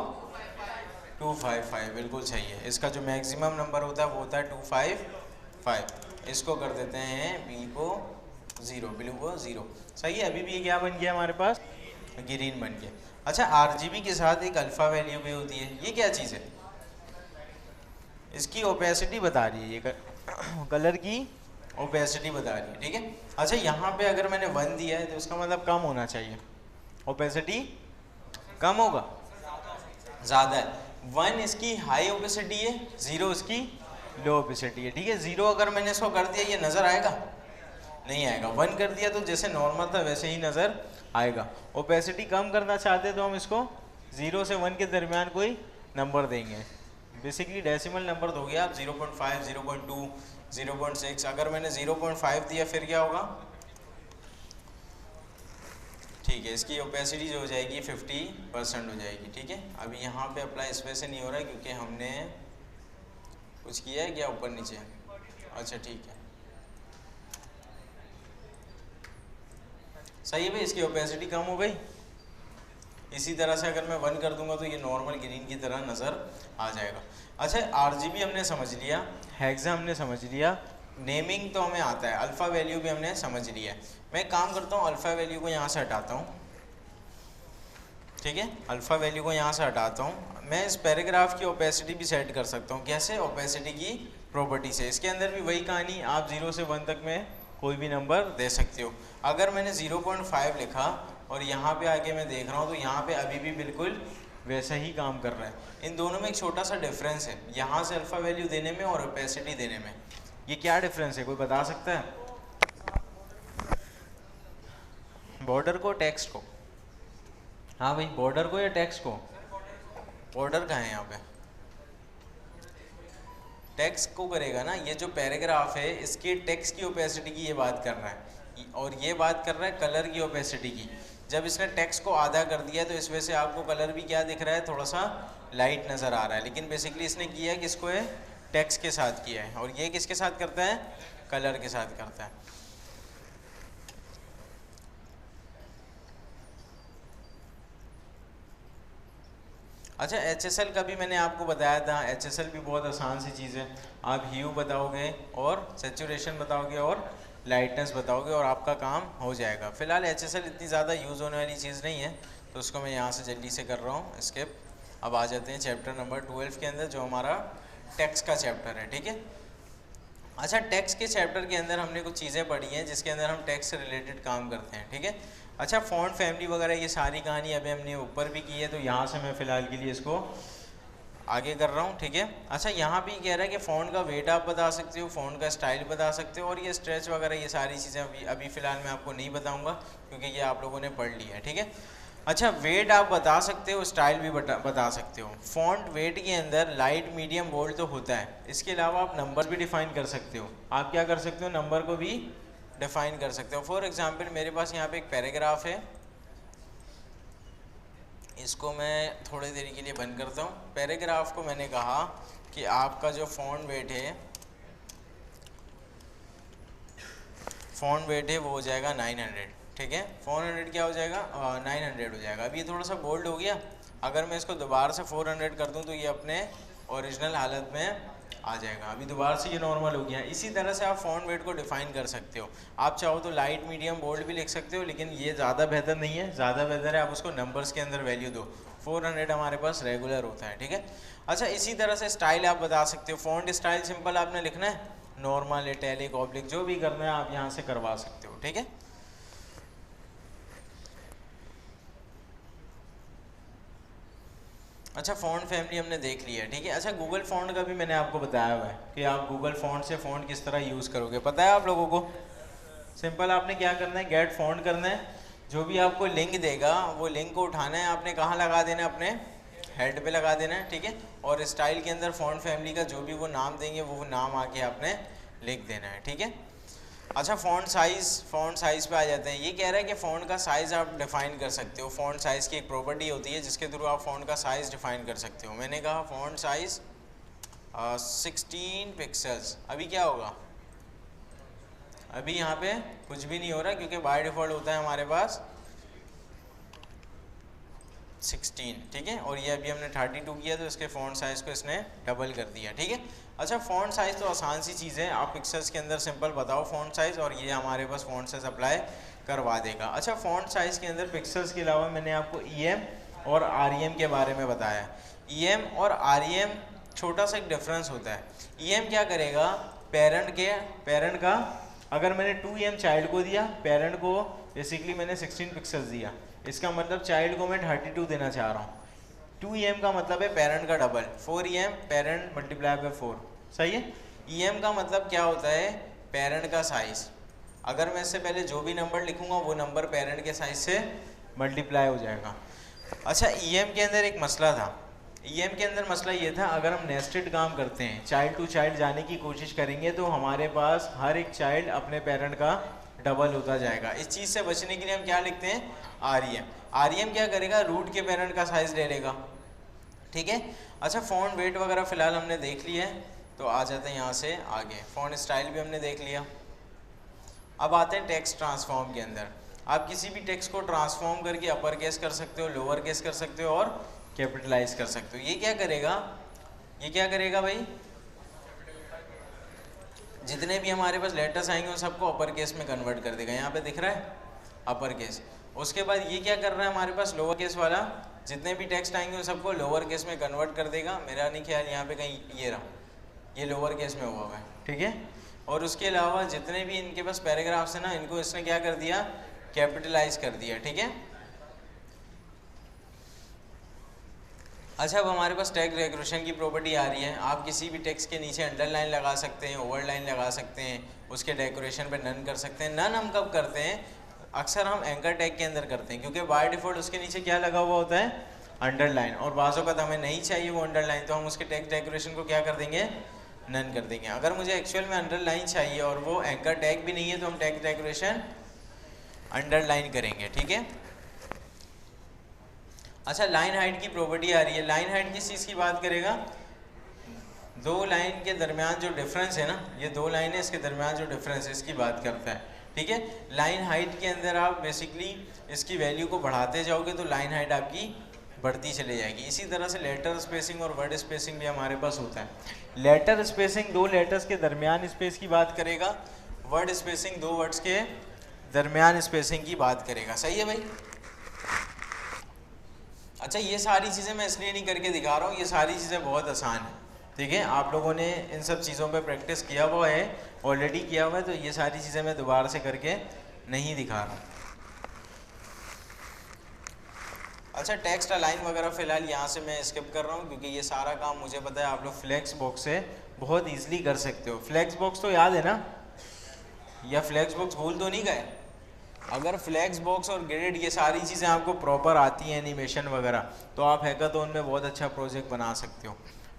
255, बिल्कुल सही है। इसका जो मैक्सिमम नंबर होता है वो होता है 255। इसको कर देते हैं B को 0, ब्लू को 0, सही है। अभी भी ये क्या बन गया हमारे पास? ग्रीन बन गया। अच्छा RGB के साथ एक अल्फ़ा वैल्यू भी होती है, ये क्या चीज़ है? इसकी ओपेसिटी बता रही है, ये कलर की ओपेसिटी बता रही है, ठीक है। अच्छा यहाँ पे अगर मैंने 1 दिया है तो उसका मतलब कम होना चाहिए, ओपेसिटी कम होगा, ज़्यादा है, 1 इसकी हाई ओपेसिटी है, 0 इसकी लो ओपेसिटी है, ठीक है। 0 अगर मैंने इसको कर दिया ये नज़र आएगा, नहीं आएगा। 1 कर दिया तो जैसे नॉर्मल था वैसे ही नज़र आएगा। ओपेसिटी कम करना चाहते हैं तो हम इसको 0 से 1 के दरमियान कोई नंबर देंगे, बेसिकली डेसिमल नंबर दोगे आप, 0.5, 0.2, 0.6। अगर मैंने 0.5 दिया फिर क्या होगा, ठीक है, इसकी ओपेसिटी जो हो जाएगी 50% हो जाएगी, ठीक है। अभी यहाँ पे अप्लाई इस वजह से नहीं हो रहा है क्योंकि हमने कुछ किया है क्या ऊपर नीचे, अच्छा ठीक है, सही है भाई, इसकी ओपेसिटी कम हो गई। इसी तरह से अगर मैं 1 कर दूंगा तो ये नॉर्मल ग्रीन की तरह नज़र आ जाएगा। अच्छा, RGB हमने समझ लिया, हेक्सा हमने समझ लिया, नेमिंग तो हमें आता है, अल्फ़ा वैल्यू भी हमने समझ लिया है। मैं काम करता हूँ, अल्फ़ा वैल्यू को यहाँ से हटाता हूँ, ठीक है, अल्फ़ा वैल्यू को यहाँ से हटाता हूँ। मैं इस पैराग्राफ की ओपेसिटी भी सेट कर सकता हूँ, कैसे, ओपेसिटी की प्रॉपर्टी से। इसके अंदर भी वही कहानी, आप 0 से 1 तक में कोई भी नंबर दे सकते हो। अगर मैंने 0.5 लिखा और यहाँ पे आके मैं देख रहा हूँ तो यहाँ पे अभी भी बिल्कुल वैसा ही काम कर रहा है। इन दोनों में एक छोटा सा डिफरेंस है, यहाँ से अल्फ़ा वैल्यू देने में और ओपेसिटी देने में। ये क्या डिफरेंस है, कोई बता सकता है? बॉर्डर को, टेक्स्ट को? हाँ भाई, बॉर्डर को या टेक्स्ट को? बॉर्डर कहाँ है यहाँ पे? टेक्स्ट को करेगा ना, ये जो पैराग्राफ है इसकी टेक्स्ट की ओपेसिटी की ये बात कर रहा है, और ये बात कर रहा है कलर की ओपेसिटी की। जब इसने टेक्स्ट को आधा कर दिया तो इस वजह से आपको कलर भी क्या दिख रहा है, थोड़ा सा लाइट नज़र आ रहा है, लेकिन बेसिकली इसने किया किसको है, टेक्स्ट के साथ किया है, और ये किसके साथ करता है, कलर के साथ करता है। अच्छा, HSL का भी मैंने आपको बताया था, HSL भी बहुत आसान सी चीज़ है। आप ह्यू बताओगे और सेचुरेशन बताओगे और लाइटनेस बताओगे और आपका काम हो जाएगा। फ़िलहाल HSL इतनी ज़्यादा यूज़ होने वाली चीज़ नहीं है तो उसको मैं यहाँ से जल्दी से कर रहा हूँ स्किप। अब आ जाते हैं चैप्टर नंबर 12 के अंदर, जो हमारा टेक्स्ट का चैप्टर है, ठीक है। अच्छा, टेक्स्ट के चैप्टर के अंदर हमने कुछ चीज़ें पढ़ी हैं जिसके अंदर हम टेक्स्ट से रिलेटेड काम करते हैं, ठीक है। अच्छा, फ़ॉन्ट फैमिली वगैरह ये सारी कहानी अभी हमने ऊपर भी की है, तो यहाँ से मैं फ़िलहाल के लिए इसको आगे कर रहा हूँ, ठीक है। अच्छा, यहाँ भी कह रहा है कि फ़ॉन्ट का वेट आप बता सकते हो, फ़ॉन्ट का स्टाइल बता सकते हो, और ये स्ट्रेच वगैरह ये सारी चीज़ें अभी फ़िलहाल मैं आपको नहीं बताऊँगा क्योंकि ये आप लोगों ने पढ़ लिया है, ठीक है। अच्छा, वेट आप बता सकते हो, स्टाइल भी बता सकते हो। फ़ॉन्ट वेट के अंदर लाइट, मीडियम, बोल्ड तो होता है, इसके अलावा आप नंबर भी डिफ़ाइन कर सकते हो। आप क्या कर सकते हो, नंबर को भी डिफ़ाइन कर सकते हो। फॉर एग्जांपल मेरे पास यहाँ पे एक पैराग्राफ है, इसको मैं थोड़ी देर के लिए बंद करता हूँ। पैराग्राफ को मैंने कहा कि आपका जो फ़ॉन्ट वेट है वो हो जाएगा 900, ठीक है। 400 क्या हो जाएगा, 900 हो जाएगा। अब ये थोड़ा सा बोल्ड हो गया, अगर मैं इसको दोबारा से 400 कर दूं तो ये अपने ओरिजिनल हालत में आ जाएगा। अभी दोबारा से ये नॉर्मल हो गया। इसी तरह से आप फ़ॉन्ट वेट को डिफ़ाइन कर सकते हो। आप चाहो तो लाइट, मीडियम, बोल्ड भी लिख सकते हो, लेकिन ये ज़्यादा बेहतर नहीं है। ज़्यादा बेहतर है आप उसको नंबर्स के अंदर वैल्यू दो। 400 हमारे पास रेगुलर होता है, ठीक है। अच्छा, इसी तरह से स्टाइल आप बता सकते हो। फ़ॉन्ट स्टाइल सिंपल आपने लिखना है, नॉर्मल, इटैलिक, ऑब्लिक, जो भी करना है आप यहाँ से करवा सकते हो, ठीक है। अच्छा, फ़ॉन्ट फैमिली हमने देख लिया, ठीक है। अच्छा, गूगल फ़ॉन्ट का भी मैंने आपको बताया हुआ है कि आप गूगल फ़ॉन्ट से फ़ॉन्ट किस तरह यूज़ करोगे, पता है आप लोगों को। सिंपल आपने क्या करना है, गेट फ़ॉन्ट करना है। जो भी आपको लिंक देगा वो लिंक को उठाना है, आपने कहाँ लगा देना है, अपने हेड पे लगा देना है, ठीक है। और स्टाइल के अंदर फ़ॉन्ट फैमिली का जो भी वो नाम देंगे वो नाम आके आपने लिख देना है, ठीक है। अच्छा, फ़ॉन्ट साइज़ पे आ जाते हैं। ये कह रहा है कि फ़ॉन्ट का साइज़ आप डिफ़ाइन कर सकते हो। फ़ॉन्ट साइज़ की एक प्रॉपर्टी होती है जिसके थ्रू आप फ़ॉन्ट का साइज़ डिफ़ाइन कर सकते हो। मैंने कहा फ़ॉन्ट साइज़ 16 पिक्सल्स। अभी क्या होगा, अभी यहाँ पे कुछ भी नहीं हो रहा क्योंकि बाय डिफ़ॉल्ट होता है हमारे पास 16, ठीक है। और ये अभी हमने 32 किया तो इसके फ़ॉन्ट साइज़ को इसने डबल कर दिया, ठीक है। अच्छा, फ़ॉन्ट साइज़ तो आसान सी चीज़ है, आप पिक्सेल्स के अंदर सिंपल बताओ फ़ॉन्ट साइज़ और ये हमारे पास फ़ॉन्ट साइज़ अप्लाई करवा देगा। अच्छा, फ़ॉन्ट साइज़ के अंदर पिक्सेल्स के अलावा मैंने आपको EM और REM के बारे में बताया। EM और REM छोटा सा एक डिफरेंस होता है। EM क्या करेगा, पेरेंट का अगर मैंने 2M चाइल्ड को दिया, पेरेंट को बेसिकली मैंने 16 पिक्सल्स दिया, इसका मतलब चाइल्ड को मैं 32 देना चाह रहा हूँ। 2em का मतलब है पेरेंट का double, 4em parent multiply by 4, सही है। em का मतलब क्या होता है, पेरेंट का साइज। अगर मैं इससे पहले जो भी नंबर लिखूंगा वो नंबर पेरेंट के साइज से मल्टीप्लाई हो जाएगा। अच्छा, em के अंदर एक मसला था, em के अंदर मसला ये था, अगर हम नेस्टेड काम करते हैं, चाइल्ड टू चाइल्ड जाने की कोशिश करेंगे तो हमारे पास हर एक चाइल्ड अपने पेरेंट का डबल होता जाएगा। इस चीज़ से बचने के लिए हम क्या लिखते हैं, rem क्या करेगा, रूट के पेरेंट का साइज ले लेगा, ठीक है। अच्छा, फ़ॉन्ट वेट वगैरह फ़िलहाल हमने देख लिया है, तो आ जाते हैं यहाँ से आगे। फ़ॉन्ट स्टाइल भी हमने देख लिया। अब आते हैं टेक्स्ट ट्रांसफॉर्म के अंदर। आप किसी भी टेक्स्ट को ट्रांसफॉर्म करके अपर केस कर सकते हो, लोअर केस कर सकते हो और कैपिटलाइज कर सकते हो। ये क्या करेगा, ये क्या करेगा भाई, जितने भी हमारे पास लेटर्स आएंगे उन सबको अपर केस में कन्वर्ट कर देगा। यहाँ पे दिख रहा है अपर केस। उसके बाद ये क्या कर रहा है, हमारे पास लोअर केस वाला, जितने भी टेक्स्ट आएंगे उन सबको लोअर केस में कन्वर्ट कर देगा। मेरा नहीं ख्याल यहाँ पे कहीं ये रहा, ये लोअर केस में हुआ है, ठीक है। और उसके अलावा जितने भी इनके पास पैराग्राफ्स हैं ना, इनको इसने क्या कर दिया, कैपिटलाइज कर दिया, ठीक है। अच्छा, अब हमारे पास टेक्स्ट डेकोरेशन की प्रॉपर्टी आ रही है। आप किसी भी टेक्स्ट के नीचे अंडरलाइन लगा सकते हैं, ओवरलाइन लगा सकते हैं, उसके डेकोरेशन पे नन कर सकते हैं। नन हम कब करते हैं, अक्सर हम एंकर टैग के अंदर करते हैं, क्योंकि बाय डिफ़ॉल्ट उसके नीचे क्या लगा हुआ होता है, अंडरलाइन। और बाज़ों का हमें नहीं चाहिए वो अंडरलाइन, तो हम उसके टेक्स्ट डेकोरेशन को क्या कर देंगे, नन कर देंगे। अगर मुझे एक्चुअल में अंडरलाइन चाहिए और वो एंकर टैग भी नहीं है, तो हम टेक्स्ट डेकोरेशन अंडरलाइन करेंगे, ठीक है। अच्छा, लाइन हाइट की प्रॉपर्टी आ रही है। लाइन हाइट किस चीज़ की बात करेगा, दो लाइन के दरमियान जो डिफरेंस है ना, ये दो लाइन है, इसके दरमियान जो डिफरेंस है इसकी बात करता है, ठीक है। लाइन हाइट के अंदर आप बेसिकली इसकी वैल्यू को बढ़ाते जाओगे तो लाइन हाइट आपकी बढ़ती चली जाएगी। इसी तरह से लेटर स्पेसिंग और वर्ड स्पेसिंग भी हमारे पास होता है। लेटर स्पेसिंग दो लेटर्स के दरमियान स्पेस की बात करेगा, वर्ड स्पेसिंग दो वर्ड्स के दरमियान स्पेसिंग की बात करेगा, सही है भाई। अच्छा, ये सारी चीज़ें मैं इसलिए नहीं करके दिखा रहा हूँ, ये सारी चीज़ें बहुत आसान है, ठीक है। आप लोगों ने इन सब चीज़ों पे प्रैक्टिस किया हुआ है, ऑलरेडी किया हुआ है, तो ये सारी चीज़ें मैं दोबारा से करके नहीं दिखा रहा हूँ। अच्छा, टेक्स्ट अलाइन वगैरह फ़िलहाल यहाँ से मैं स्किप कर रहा हूँ, क्योंकि ये सारा काम मुझे पता है आप लोग फ्लेक्स बॉक्स से बहुत ईजिली कर सकते हो। फ्लेक्स बॉक्स तो याद है ना, या फ्लेक्स बॉक्स भूल तो नहीं गए। अगर फ्लेक्स बॉक्स और ग्रिड ये सारी चीज़ें आपको प्रॉपर आती हैं, एनिमेशन वगैरह, तो आप हैकाथॉन में बहुत अच्छा प्रोजेक्ट बना सकते हो,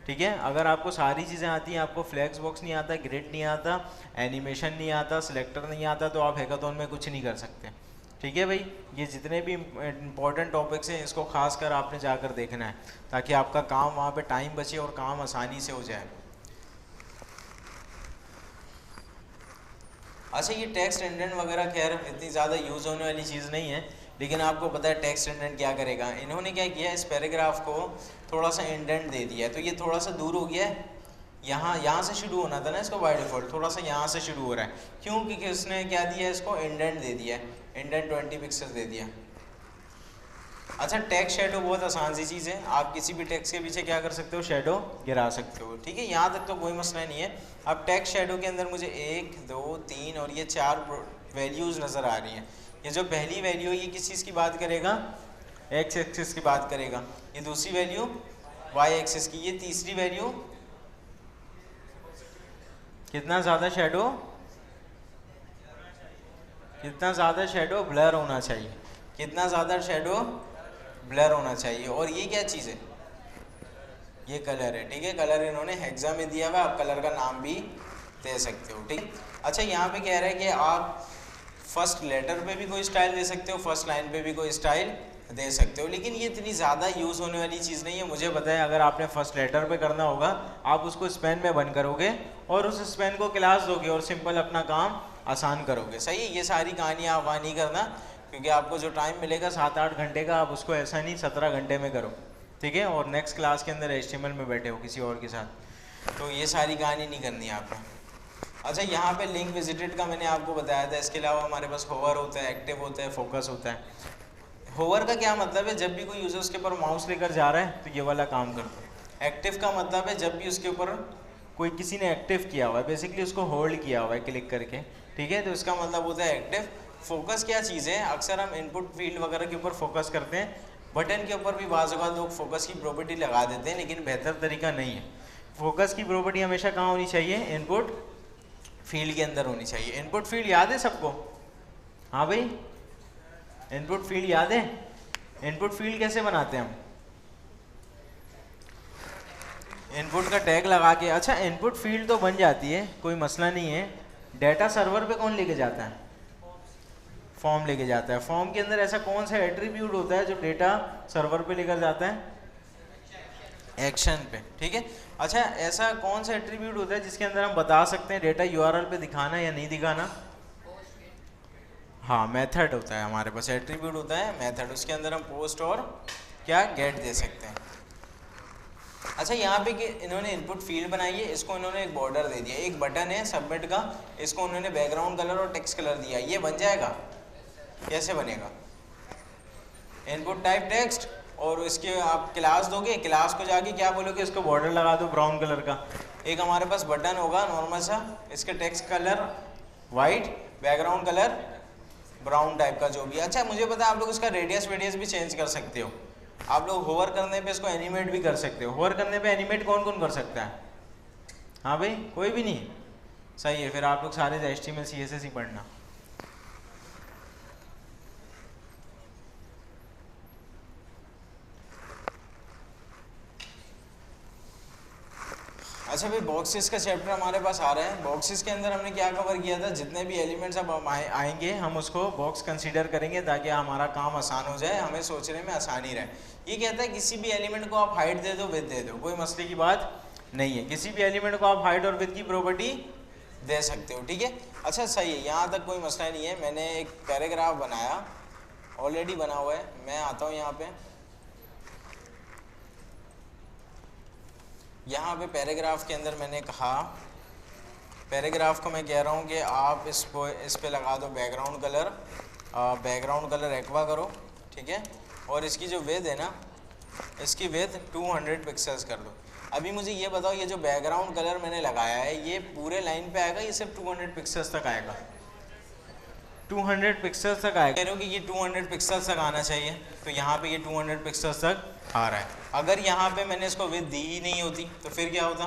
ठीक है। अगर आपको सारी चीज़ें आती हैं, आपको फ्लेक्स बॉक्स नहीं आता, ग्रिड नहीं आता, एनिमेशन नहीं आता, सिलेक्टर नहीं आता, तो आप हैकाथॉन में कुछ नहीं कर सकते, ठीक है भाई। ये जितने भी इंपॉर्टेंट टॉपिक्स हैं इसको खास कर आपने जाकर देखना है, ताकि आपका काम वहाँ पे टाइम बचे और काम आसानी से हो जाए। अच्छा, ये टेक्स्ट इंडेंट वगैरह खैर इतनी ज़्यादा यूज़ होने वाली चीज़ नहीं है, लेकिन आपको पता है टेक्स्ट इंडेंट क्या करेगा। इन्होंने क्या किया, इस पैराग्राफ को थोड़ा सा इंडेंट दे दिया है, तो ये थोड़ा सा दूर हो गया है। यहाँ से शुरू होना था ना इसको बाय डिफ़ॉल्ट, थोड़ा सा यहाँ से शुरू हो रहा है। क्यों, क्योंकि उसने क्या दिया है, इसको इंडेंट दे दिया है, इंडेंट 20 पिक्सल दे दिया। अच्छा, टेक्स्ट शेडो बहुत आसान सी चीज़ है। आप किसी भी टेक्स्ट के पीछे क्या कर सकते हो, शेडो गिरा सकते हो, ठीक है। यहाँ तक तो कोई मसला नहीं है। अब टेक्स्ट शेडो के अंदर मुझे 1 2 3 और ये 4 वैल्यूज़ नज़र आ रही हैं। ये जो पहली वैल्यू है ये किस चीज़ की बात करेगा, एक्स एक्सिस की बात करेगा। ये दूसरी वैल्यू वाई एक्सिस की। ये तीसरी वैल्यू कितना ज़्यादा शेडो, कितना ज़्यादा शेडो ब्लर होना चाहिए, कितना ज़्यादा शेडो ब्लर होना चाहिए। और ये क्या चीज़ है, ये कलर है, ठीक है। कलर इन्होंने हेक्सा में दिया हुआ है, आप कलर का नाम भी दे सकते हो, ठीक। अच्छा, यहाँ पे कह रहा है कि आप फर्स्ट लेटर पे भी कोई स्टाइल दे सकते हो, फर्स्ट लाइन पे भी कोई स्टाइल दे सकते हो, लेकिन ये इतनी ज़्यादा यूज़ होने वाली चीज़ नहीं है। मुझे पता है अगर आपने फर्स्ट लेटर पे करना होगा, आप उसको स्पेन में बंद करोगे और उस स्पेन को क्लास दोगे और सिंपल अपना काम आसान करोगे, सही है। ये सारी कहानी आप वहाँ नहीं करना, क्योंकि आपको जो टाइम मिलेगा 7-8 घंटे का, आप उसको ऐसा नहीं 17 घंटे में करो, ठीक है। और नेक्स्ट क्लास के अंदर HTML में बैठे हो किसी और के साथ, तो ये सारी कहानी नहीं करनी है आपको। अच्छा, यहाँ पे लिंक विजिटेड का मैंने आपको बताया था। इसके अलावा हमारे पास होवर होता है, एक्टिव होता है, फोकस होता है। होवर का क्या मतलब है, जब भी कोई यूज़र उसके ऊपर माउस लेकर जा रहा है तो ये वाला काम करता है। एक्टिव का मतलब है जब भी उसके ऊपर कोई किसी ने एक्टिव किया हुआ है, बेसिकली उसको होल्ड किया हुआ है क्लिक करके, ठीक है, तो इसका मतलब होता है एक्टिव। फोकस क्या चीज़ है, अक्सर हम इनपुट फील्ड वगैरह के ऊपर फोकस करते हैं, बटन के ऊपर भी बाज़ औक़ात लोग फोकस की प्रॉपर्टी लगा देते हैं, लेकिन बेहतर तरीका नहीं है। फोकस की प्रॉपर्टी हमेशा कहाँ होनी चाहिए? इनपुट फील्ड के अंदर होनी चाहिए। इनपुट फील्ड याद है सबको? हाँ भाई, इनपुट फील्ड याद है? इनपुट फील्ड कैसे बनाते हैं हम? इनपुट का टैग लगा के। अच्छा, इनपुट फील्ड तो बन जाती है, कोई मसला नहीं है। डेटा सर्वर पे कौन लेके जाता है? फॉर्म लेके जाता है। फॉर्म के अंदर ऐसा कौन सा एट्रीब्यूट होता है जो डेटा सर्वर पे लेकर जाता है? एक्शन पे, ठीक है। अच्छा, ऐसा कौन सा एट्रीब्यूट होता है जिसके अंदर हम बता सकते हैं डेटा यूआरएल पे दिखाना या नहीं दिखाना? हाँ, मेथड होता है हमारे पास, एट्रीब्यूट होता है मेथड। उसके अंदर हम पोस्ट और क्या गेट दे सकते हैं। अच्छा, यहाँ पे कि इन्होंने इनपुट फील्ड बनाई है, इसको इन्होंने एक बॉर्डर दे दिया, एक बटन है सबमिट का, इसको उन्होंने बैकग्राउंड कलर और टेक्स्ट कलर दिया। ये बन जाएगा? कैसे बनेगा? इनपुट टाइप टेक्स्ट, और इसके आप क्लास दोगे, क्लास को जाके क्या बोलोगे? इसको बॉर्डर लगा दो ब्राउन कलर का। एक हमारे पास बटन होगा नॉर्मल सा, इसके text colour white, background colour brown type का जो भी। अच्छा, मुझे पता है आप लोग इसका रेडियस भी चेंज कर सकते हो। आप लोग होवर करने पे इसको एनिमेट भी कर सकते हो। होवर करने पे एनिमेट कौन कौन कर सकता है? हाँ भाई, कोई भी नहीं? सही है, फिर आप लोग सारे HTML CSS ही पढ़ना। अच्छा भाई, बॉक्सेस का चैप्टर हमारे पास आ रहा है। बॉक्सेस के अंदर हमने क्या कवर किया था? जितने भी एलिमेंट्स अब आएंगे हम उसको बॉक्स कंसीडर करेंगे ताकि हमारा काम आसान हो जाए, हमें सोचने में आसानी रहे। ये कहता है किसी भी एलिमेंट को आप हाइट दे दो, विड्थ दे दो, कोई मसले की बात नहीं है। किसी भी एलिमेंट को आप हाइट और विड्थ की प्रॉपर्टी दे सकते हो, ठीक है। अच्छा, सही है, यहाँ तक कोई मसला नहीं है। मैंने एक पैराग्राफ बनाया, ऑलरेडी बना हुआ है। मैं आता हूँ यहाँ पे पैराग्राफ के अंदर मैंने कहा, पैराग्राफ को मैं कह रहा हूँ कि आप इस पे लगा दो बैकग्राउंड कलर एक्वा करो, ठीक है। और इसकी जो विड्थ है ना, इसकी विड्थ 200 पिक्सल्स कर दो। अभी मुझे ये बताओ, ये जो बैकग्राउंड कलर मैंने लगाया है ये पूरे लाइन पे आएगा, ये सिर्फ 200 पिक्सल्स तक आएगा? 200 पिक्सल्स तक आएगा। कह रहे हो कि ये 200 पिक्सल्स तक आना चाहिए, तो यहाँ पे ये 200 पिक्सल्स तक आ रहा है। अगर यहाँ पे मैंने इसको विड्थ दी ही नहीं होती तो फिर क्या होता?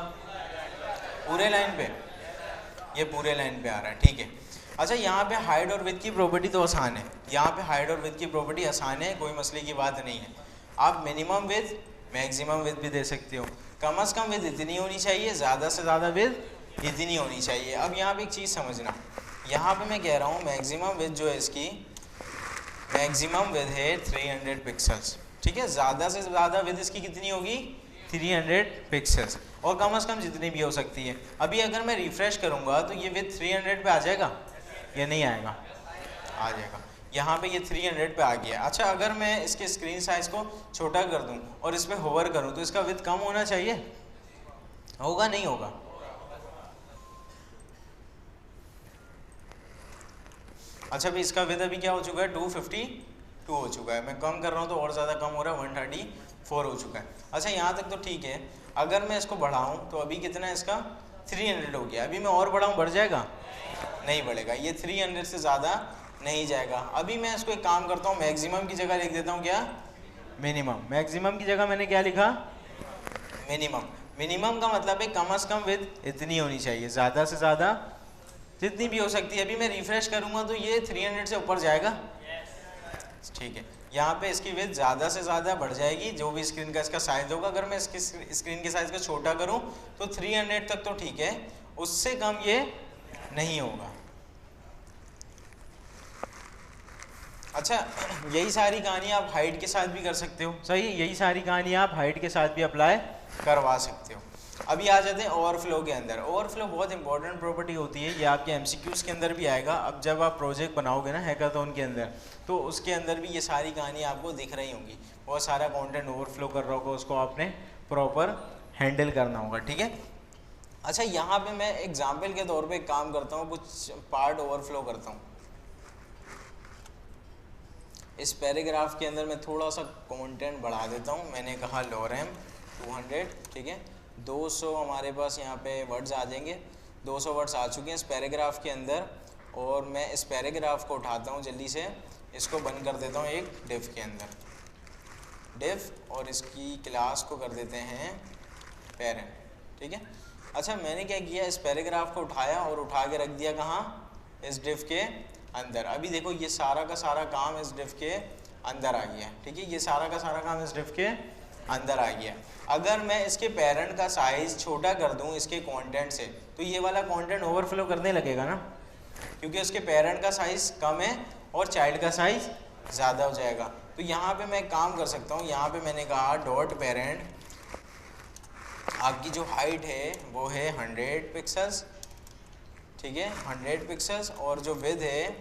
पूरे लाइन पे, ये पूरे लाइन पे आ रहा है, ठीक है। अच्छा, यहाँ पे हाइट और विड्थ की प्रॉपर्टी तो आसान है, यहाँ पे हाइट और विड्थ की प्रॉपर्टी आसान है, कोई मसले की बात नहीं है। आप मिनिमम विड्थ मैक्सिमम विड्थ भी दे सकते हो। कम से कम विड्थ इतनी होनी चाहिए, ज़्यादा से ज़्यादा विड्थ इतनी होनी चाहिए। अब यहाँ पे एक चीज़ समझना, यहाँ पे मैं कह रहा हूँ मैक्सिमम विड्थ जो है इसकी, मैक्सिमम विड्थ है 300 पिक्सल्स, ठीक है। ज़्यादा से ज़्यादा विड्थ इसकी कितनी होगी? 300 पिक्सल्स, और कम से कम जितनी भी हो सकती है। अभी अगर मैं रिफ़्रेश करूँगा तो ये विड्थ 300 पे आ जाएगा या नहीं आएगा? आ जाएगा। यहाँ पे ये 300 पे आ गया। अच्छा, अगर मैं इसके स्क्रीन साइज़ को छोटा कर दूँ और इस पर होवर करूँ तो इसका विड्थ कम होना चाहिए? होगा नहीं होगा? अच्छा भाई, इसका विड्थ अभी क्या हो चुका है? 252 हो चुका है। मैं कम कर रहा हूँ तो और ज़्यादा कम हो रहा है, 134 हो चुका है। अच्छा, यहाँ तक तो ठीक है। अगर मैं इसको बढ़ाऊँ तो अभी कितना है इसका? 300 हो गया। अभी मैं और बढ़ाऊँ, बढ़ जाएगा? नहीं बढ़ेगा, ये 300 से ज़्यादा नहीं जाएगा। अभी मैं इसको एक काम करता हूँ, मैक्सिमम की जगह लिख देता हूँ क्या? मिनिमम। मैक्सिमम की जगह मैंने क्या लिखा? मिनिमम। मिनिमम का मतलब है कम से कम विड्थ इतनी होनी चाहिए, ज़्यादा से ज़्यादा जितनी भी हो सकती है। अभी मैं रिफ्रेश करूँगा तो ये 300 से ऊपर जाएगा, ठीक है। यहाँ पे इसकी विड्थ ज़्यादा से ज़्यादा बढ़ जाएगी, जो भी स्क्रीन का इसका साइज़ होगा। अगर मैं इसकी स्क्रीन के साइज़ को छोटा करूँ तो 300 तक तो ठीक है, उससे कम ये नहीं होगा। अच्छा, यही सारी कहानी आप हाइट के साथ भी कर सकते हो, सही। यही सारी कहानी आप हाइट के साथ भी अप्लाई करवा सकते हो। अभी आ जाते हैं ओवरफ्लो के अंदर। ओवरफ्लो बहुत इंपॉर्टेंट प्रॉपर्टी होती है, ये आपके MCQs के अंदर भी आएगा। अब जब आप प्रोजेक्ट बनाओगे ना हैकाथॉन के अंदर, तो उसके अंदर भी ये सारी कहानी आपको दिख रही होंगी। बहुत सारा कंटेंट ओवरफ्लो कर रहा होगा, उसको आपने प्रॉपर हैंडल करना होगा, ठीक है। अच्छा, यहाँ पे मैं एग्जाम्पल के तौर पे एक काम करता हूँ, कुछ पार्ट ओवरफ्लो करता हूँ। इस पैराग्राफ के अंदर मैं थोड़ा सा कंटेंट बढ़ा देता हूँ। मैंने कहा लॉरेम 200, ठीक है। 200 हमारे पास यहाँ पे वर्ड्स आ जाएंगे। 200 वर्ड्स आ चुके हैं इस पैराग्राफ के अंदर, और मैं इस पैराग्राफ को उठाता हूँ जल्दी से, इसको बंद कर देता हूँ एक डिव के अंदर। डिफ और इसकी क्लास को कर देते हैं पेरेंट, ठीक है। अच्छा मैंने क्या किया, इस पैराग्राफ को उठाया और उठा के रख दिया कहाँ, इस डिफ के अंदर। अभी देखो ये सारा का सारा काम इस डिफ के अंदर आ गया, ठीक है, ये सारा का सारा काम इस डिफ के अंदर आ गया। अगर मैं इसके पेरेंट का साइज़ छोटा कर दूं इसके कंटेंट से, तो ये वाला कंटेंट ओवरफ्लो करने लगेगा ना, क्योंकि उसके पेरेंट का साइज़ कम है और चाइल्ड का साइज़ ज़्यादा हो जाएगा। तो यहाँ पे मैं एक काम कर सकता हूँ, यहाँ पे मैंने कहा डॉट पेरेंट, आपकी जो हाइट है वो है 100 पिक्सल्स, ठीक है, 100 पिक्सल्स, और जो विड्थ है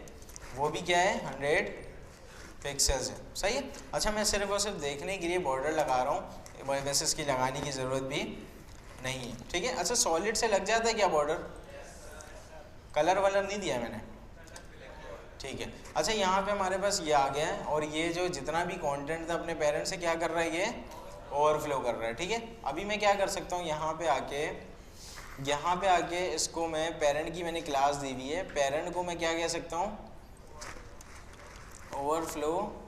वो भी क्या है 100 पिक्सल्स है, सही है। अच्छा मैं सिर्फ और सिर्फ देखने के लिए बॉर्डर लगा रहा हूँ, वैसे इसकी लगाने की ज़रूरत भी नहीं है, ठीक है। अच्छा सॉलिड से लग जाता है क्या बॉर्डर, कलर वलर नहीं दिया मैंने, ठीक है। अच्छा यहाँ पे हमारे पास ये आ गया है, और ये जो जितना भी कंटेंट था अपने पेरेंट से क्या कर रहा है, ये ओवरफ्लो कर रहा है, ठीक है। अभी मैं क्या कर सकता हूँ, यहाँ पे आके इसको मैं पेरेंट की मैंने क्लास दी हुई है, पेरेंट को मैं क्या कह सकता हूँ, ओवरफ्लो।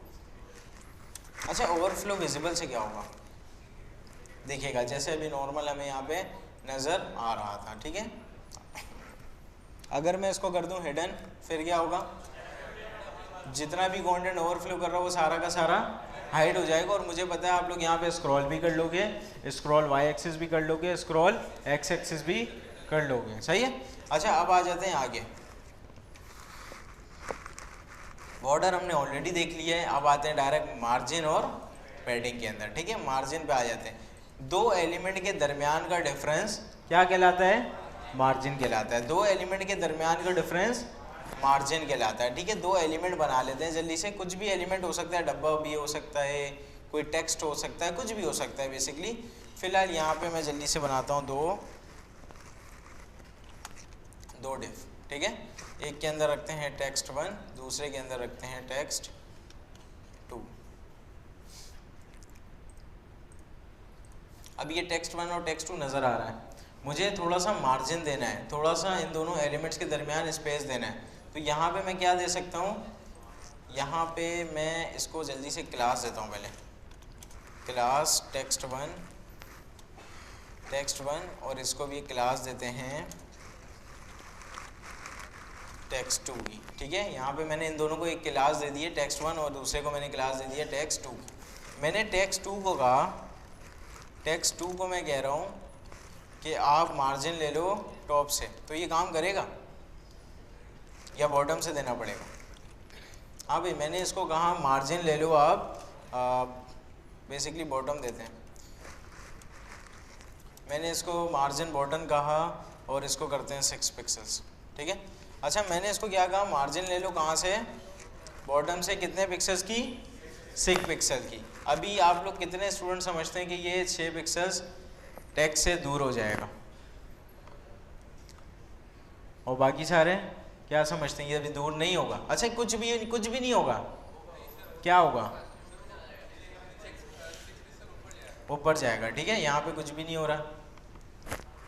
अच्छा ओवरफ्लो विजिबल से क्या होगा देखिएगा, जैसे अभी नॉर्मल हमें यहाँ पे नज़र आ रहा था, ठीक है। अगर मैं इसको कर दूँ हिडन, फिर क्या होगा, जितना भी कंटेंट ओवरफ्लो कर रहा हो वो सारा का सारा हाइड हो जाएगा। और मुझे पता है आप लोग यहाँ पे स्क्रॉल भी कर लोगे, स्क्रॉल वाई एक्सिस भी कर लोगे, स्क्रॉल एक्स एक्सिस भी कर लोगे, सही है। अच्छा अब आ जाते हैं आगे, बॉर्डर हमने ऑलरेडी देख लिया है, अब आते हैं डायरेक्ट मार्जिन और पैडिंग के अंदर, ठीक है। मार्जिन पे आ जाते हैं, दो एलिमेंट के दरमियान का डिफरेंस क्या कहलाता है, मार्जिन कहलाता है। दो एलिमेंट के दरमियान का डिफरेंस मार्जिन कहलाता है, ठीक है। दो एलिमेंट बना लेते हैं जल्दी से, कुछ भी एलिमेंट हो सकता है, डब्बा भी हो सकता है, कोई टेक्स्ट हो सकता है, कुछ भी हो सकता है बेसिकली। फिलहाल यहाँ पे मैं जल्दी से बनाता हूँ दो डिफ, ठीक है। एक के अंदर रखते हैं टेक्स्ट 1, दूसरे के अंदर रखते हैं टेक्स्ट 2। अब ये टेक्स्ट 1 और टेक्स्ट 2 नज़र आ रहा है, मुझे थोड़ा सा मार्जिन देना है, थोड़ा सा इन दोनों एलिमेंट्स के दरमियान स्पेस देना है। तो यहाँ पे मैं क्या दे सकता हूँ, यहाँ पे मैं इसको जल्दी से क्लास देता हूँ, पहले क्लास टेक्स्ट 1 और इसको भी क्लास देते हैं टेक्स्ट 2 की, ठीक है। यहाँ पे मैंने इन दोनों को एक क्लास दे दी है टेक्स्ट 1 और दूसरे को मैंने क्लास दे दी है टेक्स्ट 2 की। मैंने टेक्स्ट 2 को कहा, टेक्स्ट 2 को मैं कह रहा हूँ कि आप मार्जिन ले लो टॉप से, तो ये काम करेगा या बॉटम से देना पड़ेगा। हाँ भाई मैंने इसको कहा मार्जिन ले लो आप, बेसिकली बॉटम देते हैं, मैंने इसको मार्जिन बॉटम कहा और इसको करते हैं 6 पिक्सल्स, ठीक है। अच्छा मैंने इसको क्या कहा, मार्जिन ले लो कहाँ से, बॉटम से, कितने पिक्सल्स की, 6 पिक्सल की। अभी आप लोग कितने स्टूडेंट समझते हैं कि ये 6 पिक्सल्स टेक्स्ट से दूर हो जाएगा, और बाकी सारे क्या समझते हैं ये अभी दूर नहीं होगा। अच्छा कुछ भी नहीं होगा, क्या होगा, ऊपर जाएगा, ठीक है। यहाँ पे कुछ भी नहीं हो रहा।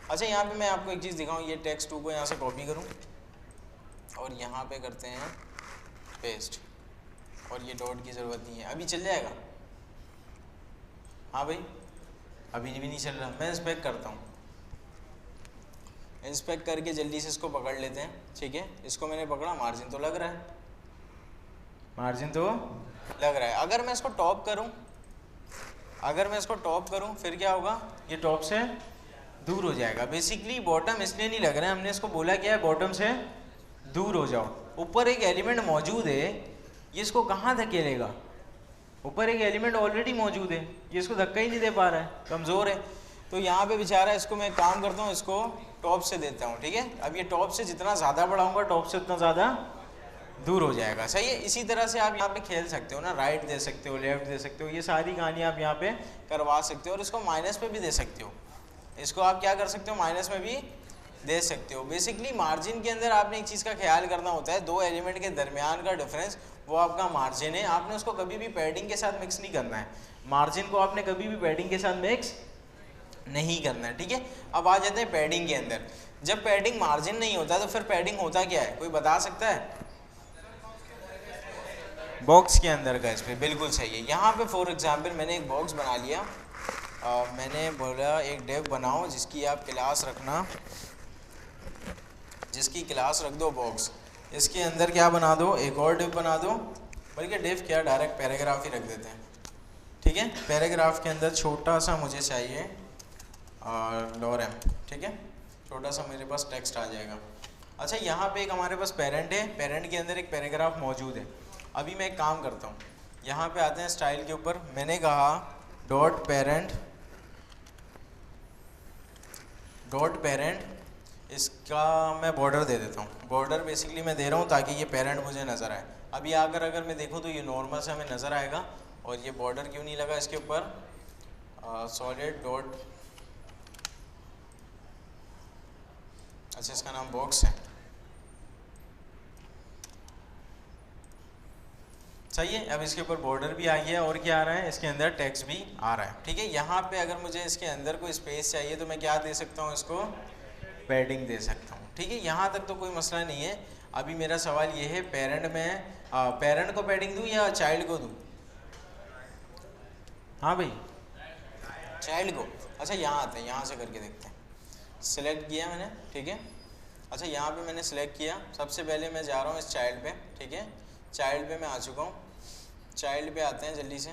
अच्छा यहाँ पे मैं आपको एक चीज़ दिखाऊँ, ये टेक्स्ट 2 को यहाँ से कॉपी करूँ और यहाँ पे करते हैं पेस्ट, और ये डॉट की ज़रूरत नहीं है, अभी चल जाएगा। हाँ भाई अभी भी नहीं चल रहा, मैं इंस्पेक्ट करता हूँ, इंस्पेक्ट करके जल्दी से इसको पकड़ लेते हैं, ठीक है। इसको मैंने पकड़ा, मार्जिन तो लग रहा है, मार्जिन तो लग रहा है। अगर मैं इसको टॉप करूँ, फिर क्या होगा, ये टॉप से दूर हो जाएगा। बेसिकली बॉटम इसलिए नहीं लग रहा है, हमने इसको बोला क्या है, बॉटम से दूर हो जाओ। ऊपर एक एलिमेंट मौजूद है, ये इसको कहाँ धकेलेगा, ऊपर एक एलिमेंट ऑलरेडी मौजूद है, ये इसको धक्का ही नहीं दे पा रहा है, कमज़ोर है। तो यहाँ पे बेचारा, इसको मैं काम करता हूँ, इसको टॉप से देता हूँ, ठीक है। अब ये टॉप से जितना ज़्यादा बढ़ाऊँगा, टॉप से उतना ज़्यादा दूर हो जाएगा, सही है। इसी तरह से आप यहाँ पे खेल सकते हो ना, राइट दे सकते हो, लेफ्ट दे सकते हो, ये सारी कहानी आप यहाँ पे करवा सकते हो। और इसको माइनस पे भी दे सकते हो, इसको आप क्या कर सकते हो, माइनस में भी दे सकते हो। बेसिकली मार्जिन के अंदर आपने एक चीज़ का ख्याल करना होता है, दो एलिमेंट के दरमियान का डिफरेंस वो आपका मार्जिन है। आपने उसको कभी भी पैडिंग के साथ मिक्स नहीं करना है, मार्जिन को आपने कभी भी पैडिंग के साथ मिक्स नहीं करना है, ठीक है। अब आ जाते हैं पैडिंग के अंदर। जब पैडिंग मार्जिन नहीं होता तो फिर पैडिंग होता क्या है, कोई बता सकता है? बॉक्स के अंदर का इस पर बिल्कुल सही है। यहाँ पे फॉर एग्जांपल मैंने एक बॉक्स बना लिया, मैंने बोला एक डेव बनाओ जिसकी आप क्लास रखना, जिसकी क्लास रख दो बॉक्स, इसके अंदर क्या बना दो, एक और डेव बना दो, बल्कि डेव क्या डायरेक्ट पैराग्राफ ही रख देते हैं, ठीक है। पैराग्राफ के अंदर छोटा सा मुझे चाहिए लॉरेम, ठीक है, छोटा सा मेरे पास टेक्स्ट आ जाएगा। अच्छा यहाँ पे एक हमारे पास पेरेंट है, पेरेंट के अंदर एक पैराग्राफ मौजूद है। अभी मैं एक काम करता हूँ, यहाँ पे आते हैं स्टाइल के ऊपर, मैंने कहा डॉट पेरेंट, इसका मैं बॉर्डर दे देता हूँ। बॉर्डर बेसिकली मैं दे रहा हूँ ताकि ये पेरेंट मुझे नज़र आए। अभी आकर अगर मैं देखूँ तो ये नॉर्मल से हमें नज़र आएगा, और ये बॉर्डर क्यों नहीं लगा इसके ऊपर, सॉलिड डॉट, अच्छा इसका नाम बॉक्स है, सही है। अब इसके ऊपर बॉर्डर भी आ गया और क्या आ रहा है, इसके अंदर टेक्स्ट भी आ रहा है, ठीक है। यहाँ पे अगर मुझे इसके अंदर कोई स्पेस चाहिए तो मैं क्या दे सकता हूँ, इसको पैडिंग दे सकता हूँ, ठीक है। यहाँ तक तो कोई मसला नहीं है। अभी मेरा सवाल ये है, पेरेंट में पेरेंट को पैडिंग दूँ या चाइल्ड को दूँ, हाँ भाई चाइल्ड को। अच्छा यहाँ आते हैं, यहाँ से करके देखते हैं। सिलेक्ट किया मैंने, ठीक है। अच्छा यहाँ पे मैंने सिलेक्ट किया, सबसे पहले मैं जा रहा हूँ इस चाइल्ड पे, ठीक है। चाइल्ड पे मैं आ चुका हूँ, चाइल्ड पे आते हैं जल्दी से।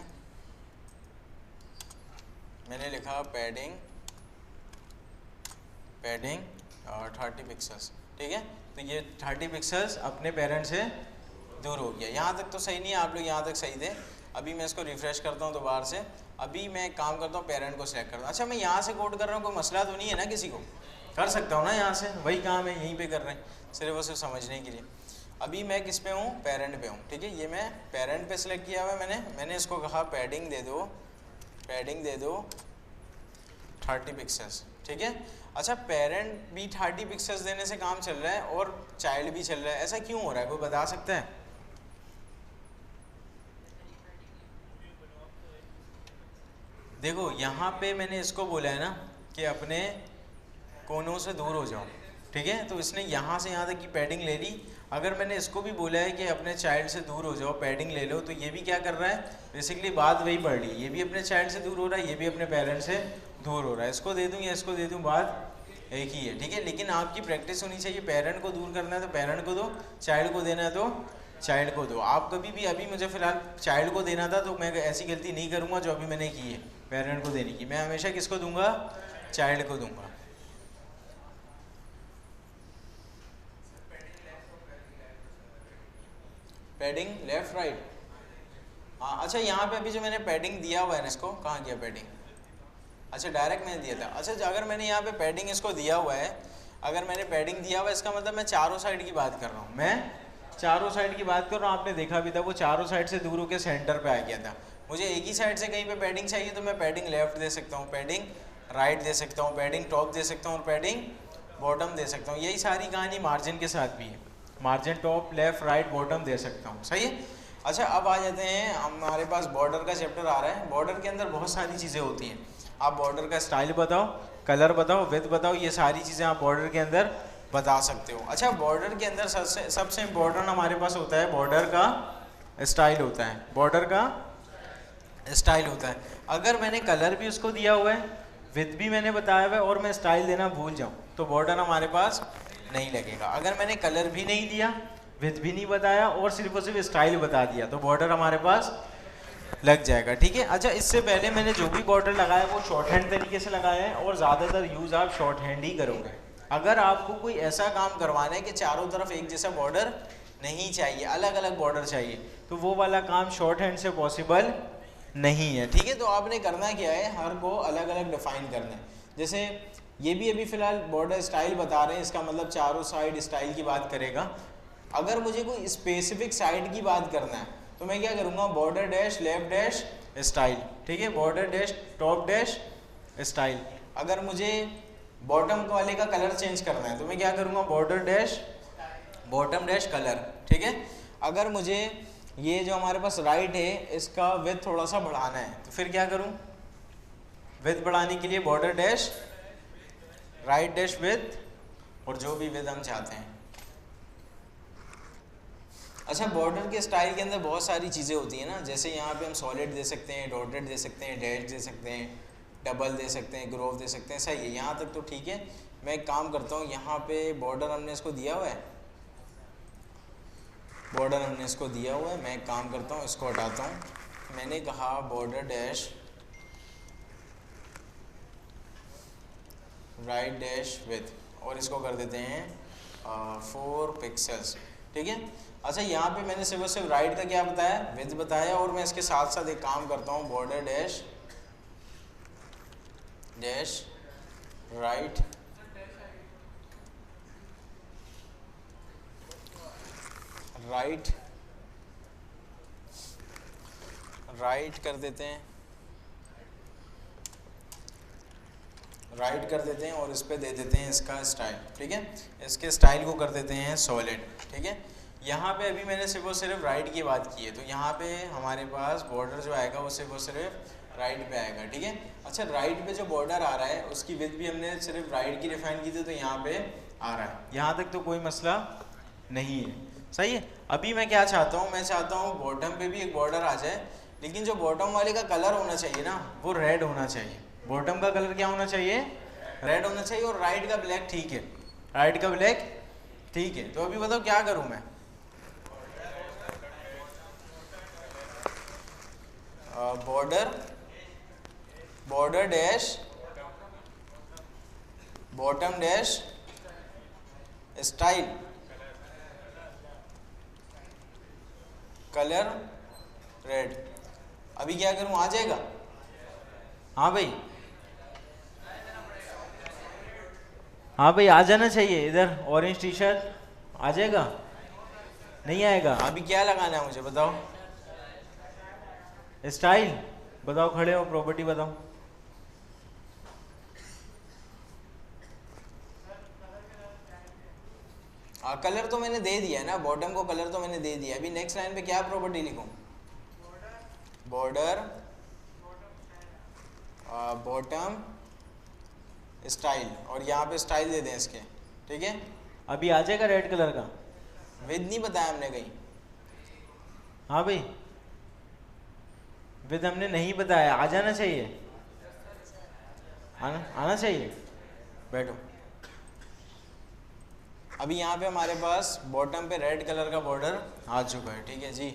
मैंने लिखा पैडिंग 30 पिक्सल्स, ठीक है। तो ये 30 पिक्सल्स अपने पेरेंट से दूर हो गया। यहाँ तक तो सही नहीं है, आप लोग यहाँ तक सही थे। अभी मैं इसको रिफ्रेश करता हूँ दोबारा से। अभी मैं एक काम करता हूँ, पेरेंट को सिलेक्ट करता हूँ। अच्छा मैं यहाँ से कोड कर रहा हूँ, कोई मसला तो नहीं है ना, किसी को कर सकता हूँ ना यहाँ से, वही काम है, यहीं पे कर रहे हैं, सिर्फ वो सिर्फ समझने के लिए। अभी मैं किस पे हूँ, पेरेंट पे हूँ, ठीक है। ये मैं पेरेंट पे सिलेक्ट किया हुआ है मैंने इसको कहा पैडिंग दे दो 30 पिक्सल्स, ठीक है। अच्छा पेरेंट भी 30 पिक्सल्स देने से काम चल रहा है और चाइल्ड भी चल रहा है, ऐसा क्यों हो रहा है, कोई बता सकता है? देखो यहाँ पे मैंने इसको बोला है ना कि अपने कोनों से दूर हो जाओ, ठीक है। तो इसने यहाँ से यहाँ तक की पैडिंग ले ली। अगर मैंने इसको भी बोला है कि अपने चाइल्ड से दूर हो जाओ, पैडिंग ले लो, तो ये भी क्या कर रहा है, बेसिकली बात वही पढ़ रही है। ये भी अपने चाइल्ड से दूर हो रहा है, ये भी अपने पेरेंट से दूर हो रहा है। इसको दे दूँ या इसको दे दूँ, बात एक ही है, ठीक है। लेकिन आपकी प्रैक्टिस होनी चाहिए, पेरेंट को दूर करना है तो पेरेंट को दो, चाइल्ड को देना है तो चाइल्ड को दो। आप कभी भी, अभी मुझे फ़िलहाल चाइल्ड को देना था तो मैं ऐसी गलती नहीं करूँगा जो अभी मैंने की है पेरेंट को देने की। मैं हमेशा किसको दूंगा, चाइल्ड को दूंगा। पैडिंग लेफ्ट राइट, हाँ। अच्छा यहाँ पे अभी जो मैंने पैडिंग दिया हुआ है ना, इसको कहाँ किया पैडिंग, अच्छा डायरेक्ट मैंने दिया था। अच्छा अगर मैंने यहाँ पे पैडिंग इसको दिया हुआ है, अगर मैंने पैडिंग दिया हुआ है, इसका मतलब मैं चारों साइड की बात कर रहा हूँ, मैं चारों साइड की बात कर रहा हूँ। आपने देखा भी था वो चारों साइड से दूर होकर सेंटर पे आ गया था। मुझे एक ही साइड से कहीं पे पैडिंग चाहिए तो मैं पैडिंग लेफ्ट दे सकता हूँ, पैडिंग राइट दे सकता हूँ, पैडिंग टॉप दे सकता हूँ और पैडिंग बॉटम दे सकता हूँ। यही सारी कहानी मार्जिन के साथ भी है, margin top left right bottom दे सकता हूँ, सही है। अच्छा अब आ जाते हैं, हमारे पास बॉर्डर का चैप्टर आ रहा है। बॉर्डर के अंदर बहुत सारी चीज़ें होती हैं। आप बॉर्डर का स्टाइल बताओ, कलर बताओ, विड्थ बताओ, ये सारी चीज़ें आप बॉर्डर के अंदर बता सकते हो। अच्छा बॉर्डर के अंदर सबसे इम्पोर्टेंट हमारे पास होता है बॉर्डर का स्टाइल होता है, बॉर्डर का स्टाइल होता है। अगर मैंने कलर भी उसको दिया हुआ है, विड्थ भी मैंने बताया हुआ है और मैं स्टाइल देना भूल जाऊँ तो बॉर्डर हमारे पास नहीं लगेगा। अगर मैंने कलर भी नहीं दिया, विड्थ भी नहीं बताया और सिर्फ स्टाइल बता दिया तो बॉर्डर हमारे पास लग जाएगा, ठीक है। अच्छा इससे पहले मैंने जो भी बॉर्डर लगाया वो शॉर्ट हैंड तरीके से लगाया है और ज़्यादातर यूज़ आप शॉर्ट हैंड ही करोगे। अगर आपको कोई ऐसा काम करवाना है कि चारों तरफ एक जैसा बॉर्डर नहीं चाहिए, अलग अलग बॉर्डर चाहिए, तो वो वाला काम शॉर्ट हैंड से पॉसिबल नहीं है, ठीक है। तो आपने करना क्या है, हर को अलग अलग डिफाइन करना है। जैसे ये भी अभी फ़िलहाल बॉर्डर स्टाइल बता रहे हैं, इसका मतलब चारों साइड स्टाइल की बात करेगा। अगर मुझे कोई स्पेसिफिक साइड की बात करना है तो मैं क्या करूँगा, border dash left dash style, ठीक है, border dash top dash style. अगर मुझे बॉटम वाले का कलर चेंज करना है तो मैं क्या करूँगा, border dash bottom dash colour, ठीक है। अगर मुझे ये जो हमारे पास राइट है इसका विड्थ थोड़ा सा बढ़ाना है तो फिर क्या करूँ, विड्थ बढ़ाने के लिए border dash right dash width और जो भी विड्थ हम चाहते हैं। अच्छा, बॉर्डर के स्टाइल के अंदर बहुत सारी चीज़ें होती हैं ना, जैसे यहाँ पे हम सॉलिड दे सकते हैं, डॉटेड दे सकते हैं, डैश दे सकते हैं, डबल दे सकते हैं, ग्रोव दे सकते हैं। सही है, यहाँ तक तो ठीक है। मैं एक काम करता हूँ, यहाँ पे बॉर्डर हमने इसको दिया हुआ है, बॉर्डर हमने इसको दिया हुआ है। मैं एक काम करता हूँ, इसको हटाता हूँ। मैंने कहा border dash right dash with, और इसको कर देते हैं 4 पिक्सल्स। ठीक है। अच्छा, यहाँ पे मैंने सिर्फ और सिर्फ राइट का क्या बताया, विथ बताया, और मैं इसके साथ साथ एक काम करता हूँ, border dash dash right right right कर देते हैं, राइट कर देते हैं, और इस पे दे देते हैं इसका स्टाइल। ठीक है, इसके स्टाइल को कर देते हैं सॉलिड। ठीक है, यहाँ पे अभी मैंने सिर्फ और सिर्फ राइट की बात की है, तो यहाँ पे हमारे पास बॉर्डर जो आएगा वो सिर्फ और सिर्फ राइट पे आएगा। ठीक है। अच्छा, राइट पे जो बॉर्डर आ रहा है उसकी विड्थ भी हमने सिर्फ राइट की डिफाइन की थी, तो यहाँ पे आ रहा है। यहाँ तक तो कोई मसला नहीं है। सही है। अभी मैं क्या चाहता हूँ, मैं चाहता हूँ बॉटम पे भी एक बॉर्डर आ जाए, लेकिन जो बॉटम वाले का कलर होना चाहिए ना, वो रेड होना चाहिए। बॉटम का कलर क्या होना चाहिए, रेड होना चाहिए, और राइट का ब्लैक। ठीक है, राइट का ब्लैक ठीक है। तो अभी बताओ क्या करूं मैं, border border dash bottom dash style colour red. अभी क्या करूं, आ जाएगा? हाँ भाई, हाँ भाई आ जाना चाहिए। इधर ऑरेंज टी शर्ट आ जाएगा, नहीं आएगा? अभी क्या लगाना है मुझे बताओ, स्टाइल बताओ, खड़े हो, प्रॉपर्टी बताओ। कलर तो मैंने दे दिया है ना, बॉटम को कलर तो मैंने दे दिया। अभी नेक्स्ट लाइन पे क्या प्रॉपर्टी लिखूं, बॉर्डर बॉटम स्टाइल, और यहाँ पे स्टाइल दे दें इसके। ठीक है, अभी आ जाएगा रेड कलर का? विद नहीं बताया हमने कहीं? हाँ भाई, विद हमने नहीं बताया, आ जाना चाहिए, आना चाहिए। बैठो। अभी यहाँ पे हमारे पास बॉटम पे रेड कलर का बॉर्डर आ चुका है। ठीक है जी,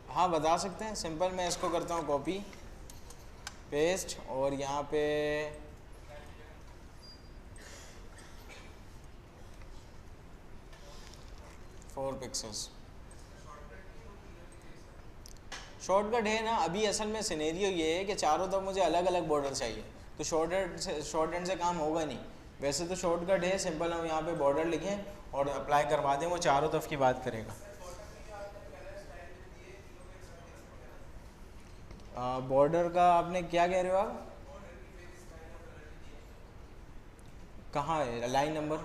हाँ बता सकते हैं। सिंपल, मैं इसको करता हूँ कॉपी पेस्ट, और यहाँ पे फोर पिक्सल्स शॉर्टकट है ना। अभी असल में सिनेरियो ये है कि चारों तरफ मुझे अलग अलग बॉर्डर चाहिए, तो शॉर्ट एंड से काम होगा नहीं। वैसे तो शॉर्टकट है, सिंपल हम यहाँ पे बॉर्डर लिखें और अप्लाई करवा दें, वो चारों तरफ की बात करेगा। बॉर्डर का आपने क्या कह रहे हो आप, कहाँ है line number,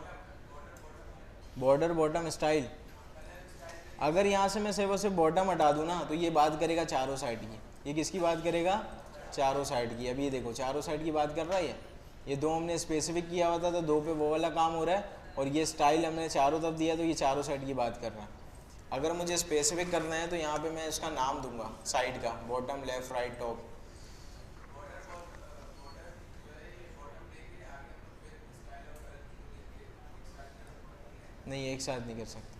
border bottom style? अगर यहाँ से मैं सिर्फ और सिर्फ बॉटम हटा दूँ ना, तो ये बात करेगा चारों साइड की। ये किसकी बात करेगा, चारों साइड की। अभी ये देखो चारों साइड की बात कर रहा है ये दो हमने स्पेसिफिक किया हुआ था, तो दो पे वो वाला काम हो रहा है, और ये स्टाइल हमने चारों तरफ दिया, तो ये चारों साइड की बात कर रहा है। अगर मुझे स्पेसिफिक करना है तो यहाँ पे मैं इसका नाम दूंगा साइड का, बॉटम लेफ्ट राइट टॉप। नहीं, एक साथ नहीं कर सकते,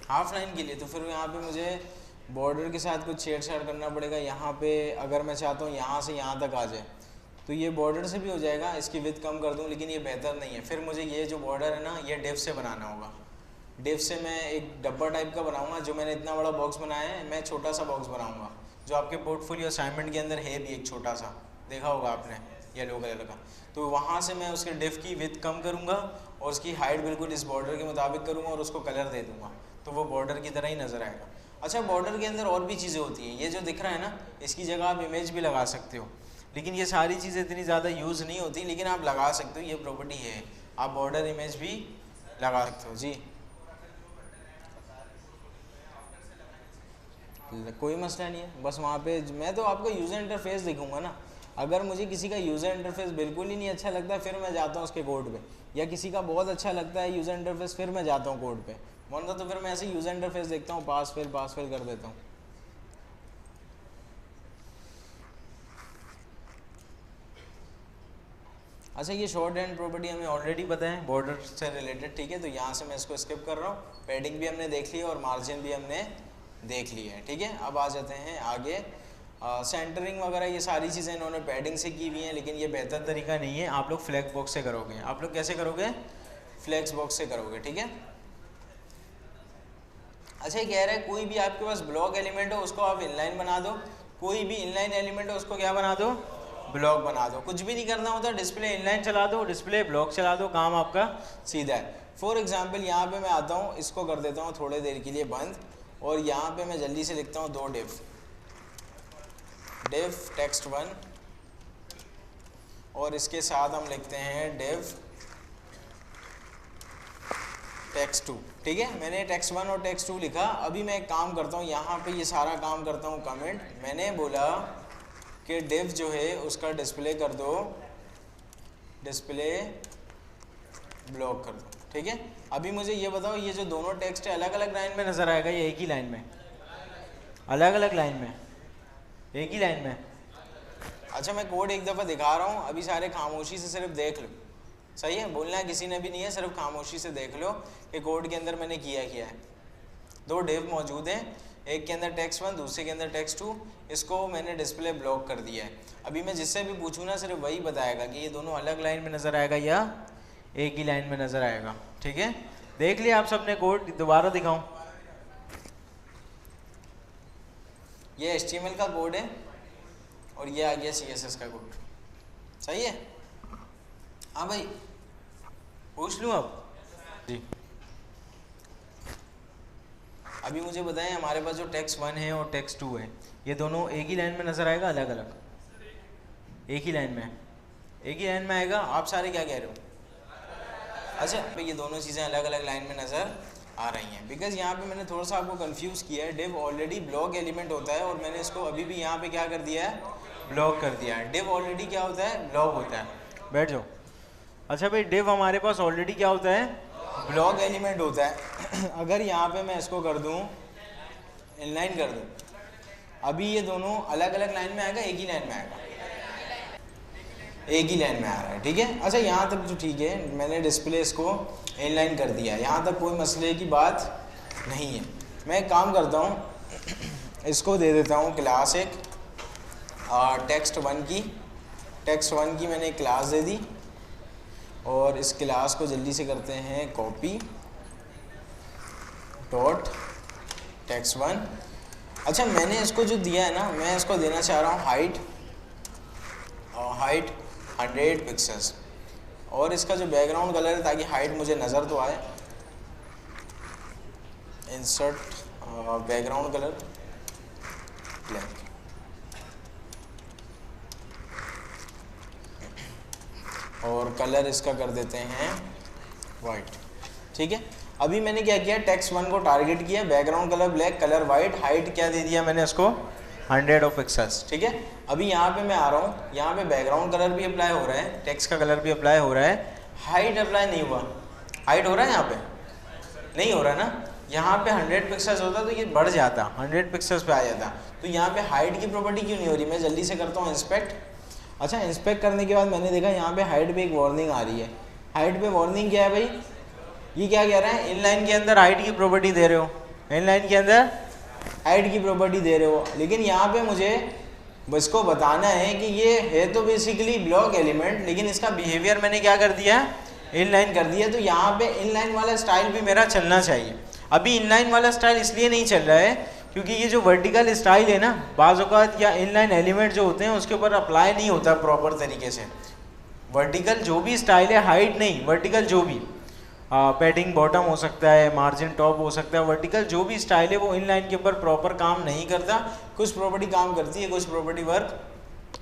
हाफ लाइन के लिए। तो फिर यहाँ पे मुझे बॉर्डर के साथ कुछ छेड़छाड़ करना पड़ेगा। यहाँ पे अगर मैं चाहता हूँ यहाँ से यहाँ तक आ जाए, तो ये बॉर्डर से भी हो जाएगा, इसकी विड्थ कम कर दूँ, लेकिन ये बेहतर नहीं है। फिर मुझे ये जो बॉर्डर है ना, ये डिव से बनाना होगा। डिव से मैं एक डब्बा टाइप का बनाऊंगा। जो मैंने इतना बड़ा बॉक्स बनाया है, मैं छोटा सा बॉक्स बनाऊंगा, जो आपके पोर्टफोलियो असाइनमेंट के अंदर है भी एक छोटा सा, देखा होगा आपने, येलो कलर का। तो वहाँ से मैं उसके डिव की विड्थ कम करूँगा, और उसकी हाइट बिल्कुल इस बॉर्डर के मुताबिक करूँगा, और उसको कलर दे दूँगा, तो वो बॉर्डर की तरह ही नज़र आएगा। अच्छा, बॉर्डर के अंदर और भी चीज़ें होती हैं। ये जो दिख रहा है ना, इसकी जगह आप इमेज भी लगा सकते हो, लेकिन ये सारी चीज़ें इतनी ज़्यादा यूज़ नहीं होती, लेकिन आप लगा सकते हो, ये प्रॉपर्टी है। आप बॉर्डर इमेज भी लगा सकते हो जी, कोई मसला नहीं है। बस वहाँ पे मैं तो आपको यूज़र इंटरफेस दिखूंगा ना, अगर मुझे किसी का यूज़र इंटरफेस बिल्कुल ही नहीं अच्छा लगता फिर मैं जाता हूँ उसके कोड पे, या किसी का बहुत अच्छा लगता है यूज़र इंटरफेस फिर मैं जाता हूँ कोड पे, वरना तो फिर मैं ऐसे यूज़र इंटरफेस देखता हूँ, पास फेल कर देता हूँ। अच्छा, ये शॉर्ट हैंड प्रॉपर्टी हमें ऑलरेडी पता है बॉर्डर से रिलेटेड, ठीक है, तो यहाँ से मैं इसको स्किप कर रहा हूँ। पैडिंग भी हमने देख ली और मार्जिन भी हमने देख ली है, ठीक है। अब आ जाते हैं आगे, सेंटरिंग वगैरह ये सारी चीज़ें इन्होंने पैडिंग से की हुई हैं, लेकिन ये बेहतर तरीका नहीं है। आप लोग फ्लैक्स बॉक्स से करोगे। आप लोग कैसे करोगे? फ्लैक्स बॉक्स से करोगे, ठीक है। अच्छा, ये कह रहा है कोई भी आपके पास ब्लॉक एलिमेंट हो उसको आप इनलाइन बना दो, कोई भी इनलाइन एलिमेंट हो उसको क्या बना दो? ब्लॉक बना दो। कुछ भी नहीं करना होता, डिस्प्ले इनलाइन चला दो, डिस्प्ले ब्लॉक चला दो, काम आपका सीधा है। फॉर एग्जांपल यहाँ पे मैं आता हूँ, इसको कर देता हूँ थोड़ी देर के लिए बंद, और यहाँ पे मैं जल्दी से लिखता हूँ 2 div text1, और इसके साथ हम लिखते हैं div text2, ठीक है। मैंने text1 और text2 लिखा। अभी मैं एक काम करता हूँ, यहाँ पे ये सारा काम करता हूँ कमेंट। मैंने बोला कि div जो है उसका डिस्प्ले कर दो, डिस्प्ले ब्लॉक कर दो, ठीक है। अभी मुझे ये बताओ, ये जो दोनों टेक्स्ट है अलग अलग लाइन में नज़र आएगा या एक ही लाइन में? अलग अलग लाइन में, एक ही लाइन में। अच्छा, मैं कोड एक दफ़ा दिखा रहा हूँ, अभी सारे खामोशी से सिर्फ देख लो, सही है? बोलना किसी ने भी नहीं है, सिर्फ खामोशी से देख लो कि कोड के अंदर मैंने किया है। 2 div मौजूद हैं, एक के अंदर text1, दूसरे के अंदर text2। इसको मैंने डिस्प्ले ब्लॉक कर दिया है। अभी मैं जिससे भी पूछूँ ना, सिर्फ वही बताएगा कि ये दोनों अलग लाइन में नज़र आएगा या एक ही लाइन में नज़र आएगा, ठीक है। देख लिया आप सबने कोड? दोबारा दिखाऊं? ये HTML का कोड है और ये आ गया CSS का कोड, सही है? हाँ भाई, पूछ लूँ अब जी। अभी मुझे बताएं, हमारे पास जो text1 है और text2 है, ये दोनों एक ही लाइन में नज़र आएगा अलग अलग? एक ही लाइन में, एक ही लाइन में आएगा। आप सारे क्या कह रहे हो? अच्छा, तो ये दोनों चीज़ें अलग अलग लाइन में नज़र आ रही हैं, बिकॉज यहाँ पे मैंने थोड़ा सा आपको कंफ्यूज किया है। div ऑलरेडी ब्लॉक एलिमेंट होता है और मैंने इसको अभी भी यहाँ पे क्या कर दिया है? ब्लॉक कर दिया है। div ऑलरेडी क्या होता है? ब्लॉक होता है। बैठ जाओ। अच्छा भाई, div हमारे पास ऑलरेडी क्या होता है? ब्लॉक एलिमेंट होता है। अगर यहाँ पे मैं इसको कर दूँ, इनलाइन कर दूँ, अभी ये दोनों अलग अलग लाइन में आएगा, एक ही लाइन में आएगा? एक ही लाइन में आ रहा है, ठीक है। अच्छा, यहाँ तक तो ठीक है, मैंने डिस्प्ले इसको इनलाइन कर दिया है, यहाँ तक कोई मसले की बात नहीं है। मैं एक काम करता हूँ, इसको दे देता हूँ क्लास एक text1 की मैंने एक क्लास दे दी, और इस क्लास को जल्दी से करते हैं कॉपी डॉट text1। अच्छा, मैंने इसको जो दिया है ना, मैं इसको देना चाह रहा हूँ हाइट 100 पिक्सेल्स, और इसका जो बैकग्राउंड कलर है, ताकि हाइट मुझे नज़र तो आए, इंसर्ट बैकग्राउंड कलर ब्लैक, और कलर इसका कर देते हैं वाइट, ठीक है। अभी मैंने क्या किया, text1 को टारगेट किया, background colour black, colour white, height क्या दे दिया मैंने इसको? 100 पिक्सेल्स, ठीक है। अभी यहाँ पे मैं आ रहा हूँ, यहाँ पे बैकग्राउंड कलर भी अप्लाई हो रहा है, टेक्स्ट का कलर भी अप्लाई हो रहा है, हाइट अप्लाई नहीं हुआ। हाइट हो रहा है यहाँ पे? नहीं हो रहा है ना। यहाँ पे 100 पिक्सेल्स होता तो ये बढ़ जाता, 100 पिक्सेल्स पे आ जाता। तो यहाँ पे हाइट की प्रॉपर्टी क्यों नहीं हो रही? मैं जल्दी से करता हूँ इंस्पेक्ट। अच्छा, इंस्पेक्ट करने के बाद मैंने देखा यहाँ पे हाइट पे एक वार्निंग आ रही है। हाइट पे वार्निंग क्या है भाई? ये क्या कह रहा है? इनलाइन के अंदर हाइट की प्रॉपर्टी दे रहे हो, इनलाइन के अंदर हाइट की प्रॉपर्टी दे रहे हो, लेकिन यहाँ पे मुझे इसको बताना है कि ये है तो बेसिकली ब्लॉक एलिमेंट, लेकिन इसका बिहेवियर मैंने क्या कर दिया? इनलाइन कर दिया। तो यहाँ पे इनलाइन वाला स्टाइल भी मेरा चलना चाहिए। अभी इनलाइन वाला स्टाइल इसलिए नहीं चल रहा है क्योंकि ये जो वर्टिकल स्टाइल है ना, बाज़ औक़ात या इनलाइन एलिमेंट जो होते हैं उसके ऊपर अप्लाई नहीं होता प्रॉपर तरीके से। वर्टिकल जो भी स्टाइल है, हाइट नहीं, वर्टिकल जो भी पैडिंग बॉटम हो सकता है, मार्जिन टॉप हो सकता है, वर्टिकल जो भी स्टाइल है वो इनलाइन के ऊपर प्रॉपर काम नहीं करता। कुछ प्रॉपर्टी काम करती है, कुछ प्रॉपर्टी वर्क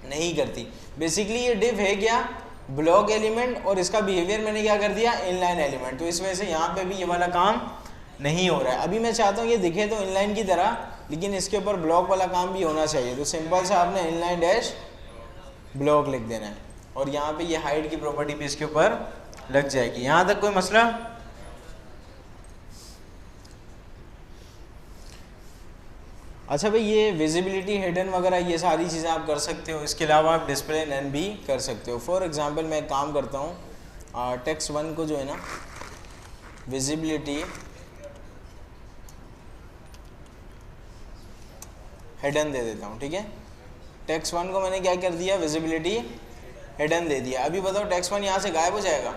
नहीं करती। बेसिकली ये डिव है क्या? ब्लॉक एलिमेंट, और इसका बिहेवियर मैंने क्या कर दिया? Inline element. तो इस वजह से यहाँ पे भी ये वाला काम नहीं हो रहा है। अभी मैं चाहता हूँ ये दिखे तो इनलाइन की तरह, लेकिन इसके ऊपर ब्लॉक वाला काम भी होना चाहिए। तो सिंपल सा आपने इनलाइन डैश ब्लॉक लिख देना है और यहाँ पे ये हाइट की प्रॉपर्टी भी इसके ऊपर लग जाएगी। यहाँ तक कोई मसला? अच्छा भाई, ये विजिबिलिटी हिडन वगैरह ये सारी चीज़ें आप कर सकते हो। इसके अलावा आप डिस्प्ले नन भी कर सकते हो। फॉर एग्जांपल मैं एक काम करता हूँ, टेक्स्ट 1 को जो है ना विजिबिलिटी हिडन दे देता हूँ, ठीक है। टेक्स्ट 1 को मैंने क्या कर दिया, विजिबिलिटी हिडन दे दिया। अभी बताओ टेक्स्ट 1 यहाँ से गायब हो जाएगा?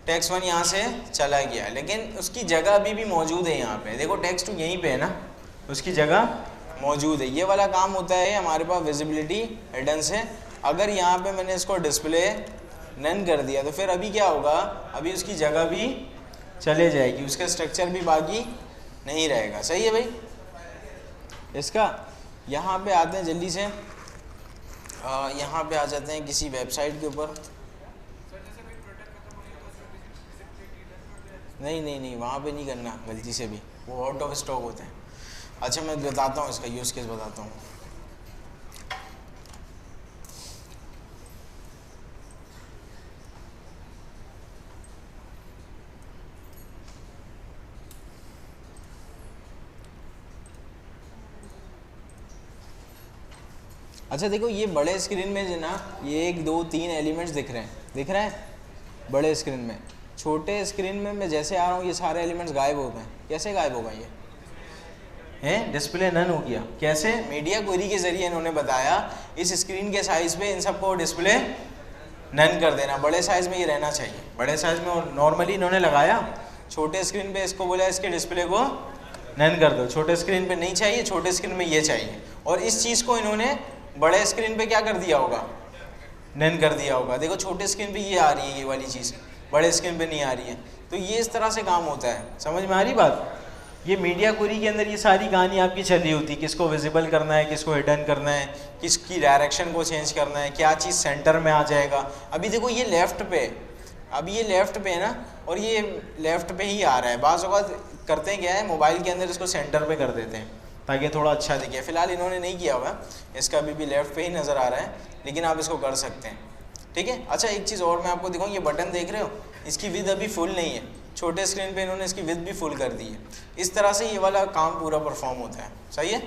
टेक्स्ट 1 यहाँ से चला गया, लेकिन उसकी जगह अभी भी मौजूद है। यहाँ पे देखो टेक्स्ट 2 यहीं पे है ना, उसकी जगह मौजूद है। ये वाला काम होता है हमारे पास विजिबिलिटी हिडन से। अगर यहाँ पे मैंने इसको डिस्प्ले नन कर दिया तो फिर अभी क्या होगा, अभी उसकी जगह भी चले जाएगी, उसका स्ट्रक्चर भी बाकी नहीं रहेगा। सही है भाई इसका। यहाँ पे आते हैं जल्दी से, यहाँ पे आ जाते हैं किसी वेबसाइट के ऊपर। नहीं, वहाँ पे नहीं करना गलती से भी, वो आउट ऑफ स्टॉक होते हैं। अच्छा मैं बताता हूँ, इसका यूज़ केस बताता हूँ। अच्छा देखो, ये बड़े स्क्रीन में जो ना ये 1 2 3 एलिमेंट्स दिख रहे हैं बड़े स्क्रीन में। छोटे स्क्रीन में मैं जैसे आ रहा हूँ ये सारे एलिमेंट्स गायब हो गए। कैसे गायब होगा? ये है डिस्प्ले नन हो गया। कैसे? मीडिया क्वेरी के जरिए इन्होंने बताया इस स्क्रीन के साइज पे इन सबको डिस्प्ले नन कर देना। बड़े साइज में ये रहना चाहिए, बड़े साइज में नॉर्मली इन्होंने लगाया। छोटे स्क्रीन पे इसको बोला इसके डिस्प्ले को नन कर दो। छोटे स्क्रीन पे नहीं चाहिए, छोटे स्क्रीन में ये चाहिए। और इस चीज़ को इन्होंने बड़े स्क्रीन पे क्या कर दिया होगा, नन कर दिया होगा। देखो छोटे स्क्रीन पे ये आ रही है, ये वाली चीज़ बड़े स्क्रीन पे नहीं आ रही है। तो ये इस तरह से काम होता है। समझ में आ रही बात? ये मीडिया क्वेरी के अंदर ये सारी कहानी आपकी चली होती है, किसको विजिबल करना है, किसको हिडन करना है, किसकी डायरेक्शन को चेंज करना है, क्या चीज़ सेंटर में आ जाएगा। अभी देखो ये लेफ़्ट पे, अभी ये लेफ़्ट पे है ना, और ये लेफ़्ट पे ही आ रहा है। बाज़ औक़ात करते हैं क्या है, मोबाइल के अंदर इसको सेंटर पे कर देते हैं ताकि थोड़ा अच्छा दिखे। फ़िलहाल इन्होंने नहीं किया हुआ, इसका अभी भी लेफ़्ट पे ही नज़र आ रहा है, लेकिन आप इसको कर सकते हैं, ठीक है। अच्छा एक चीज़ और मैं आपको दिखाऊँ, ये बटन देख रहे हो, इसकी विड्थ अभी फुल नहीं है। छोटे स्क्रीन पे इन्होंने इसकी विड्थ भी फुल कर दी है। इस तरह से ये वाला काम पूरा परफॉर्म होता है। सही है।